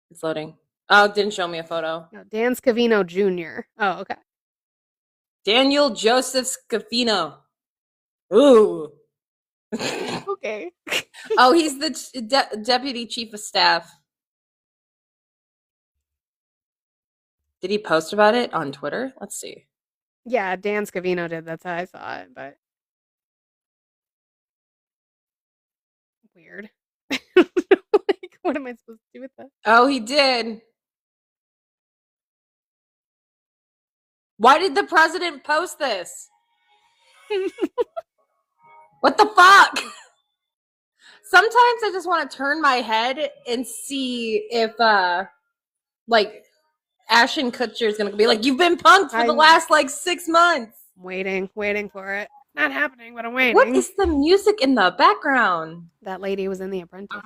It's loading. Oh, it didn't show me a photo. No, Dan Scavino Jr. Oh, okay. Daniel Joseph Scavino. Ooh. Okay. Oh, he's the deputy chief of staff. Did he post about it on Twitter? Let's see. Yeah, Dan Scavino did. That's how I saw it, but weird. Like, what am I supposed to do with that? Oh, he did. Why did the president post this? What the fuck? Sometimes I just want to turn my head and see if, like, Ashton Kutcher is going to be like, you've been punked for the last, 6 months. Waiting for it. Not happening, but I'm waiting. What is the music in the background? That lady was in The Apprentice.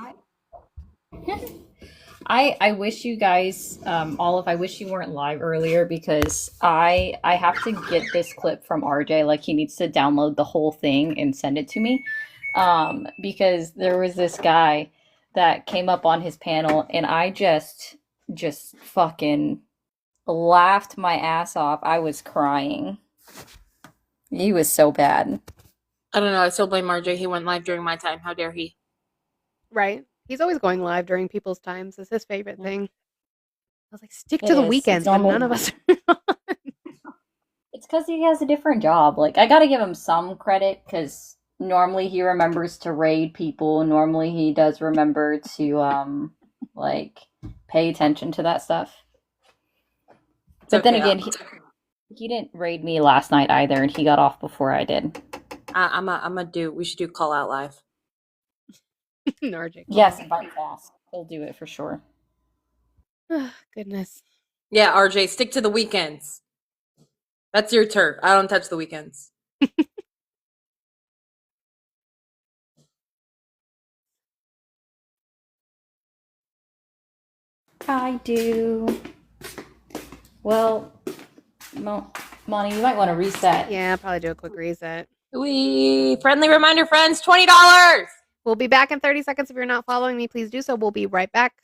I wish you guys, Olive, I wish you weren't live earlier because I have to get this clip from RJ. Like, he needs to download the whole thing and send it to me. Because there was this guy that came up on his panel and I just fucking laughed my ass off. I was crying. He was so bad. I don't know. I still blame RJ. He went live during my time. How dare he? Right. He's always going live during people's times. It's his favorite thing. I was like, stick It to the is. weekends, It's but normal. none of us It's because he has a different job. Like, I gotta give him some credit because normally he remembers to raid people. Normally he does remember to, pay attention to that stuff. But then okay, again, he didn't raid me last night either, and he got off before I did. We should do call out live. RJ. Yes, invite Fast. He'll do it for sure. Goodness. Yeah, RJ, stick to the weekends. That's your turf. I don't touch the weekends. I do. Well, Monty, you might want to reset. Yeah, I'll probably do a quick reset. Friendly reminder, friends, $20. We'll be back in 30 seconds. If you're not following me, please do so. We'll be right back.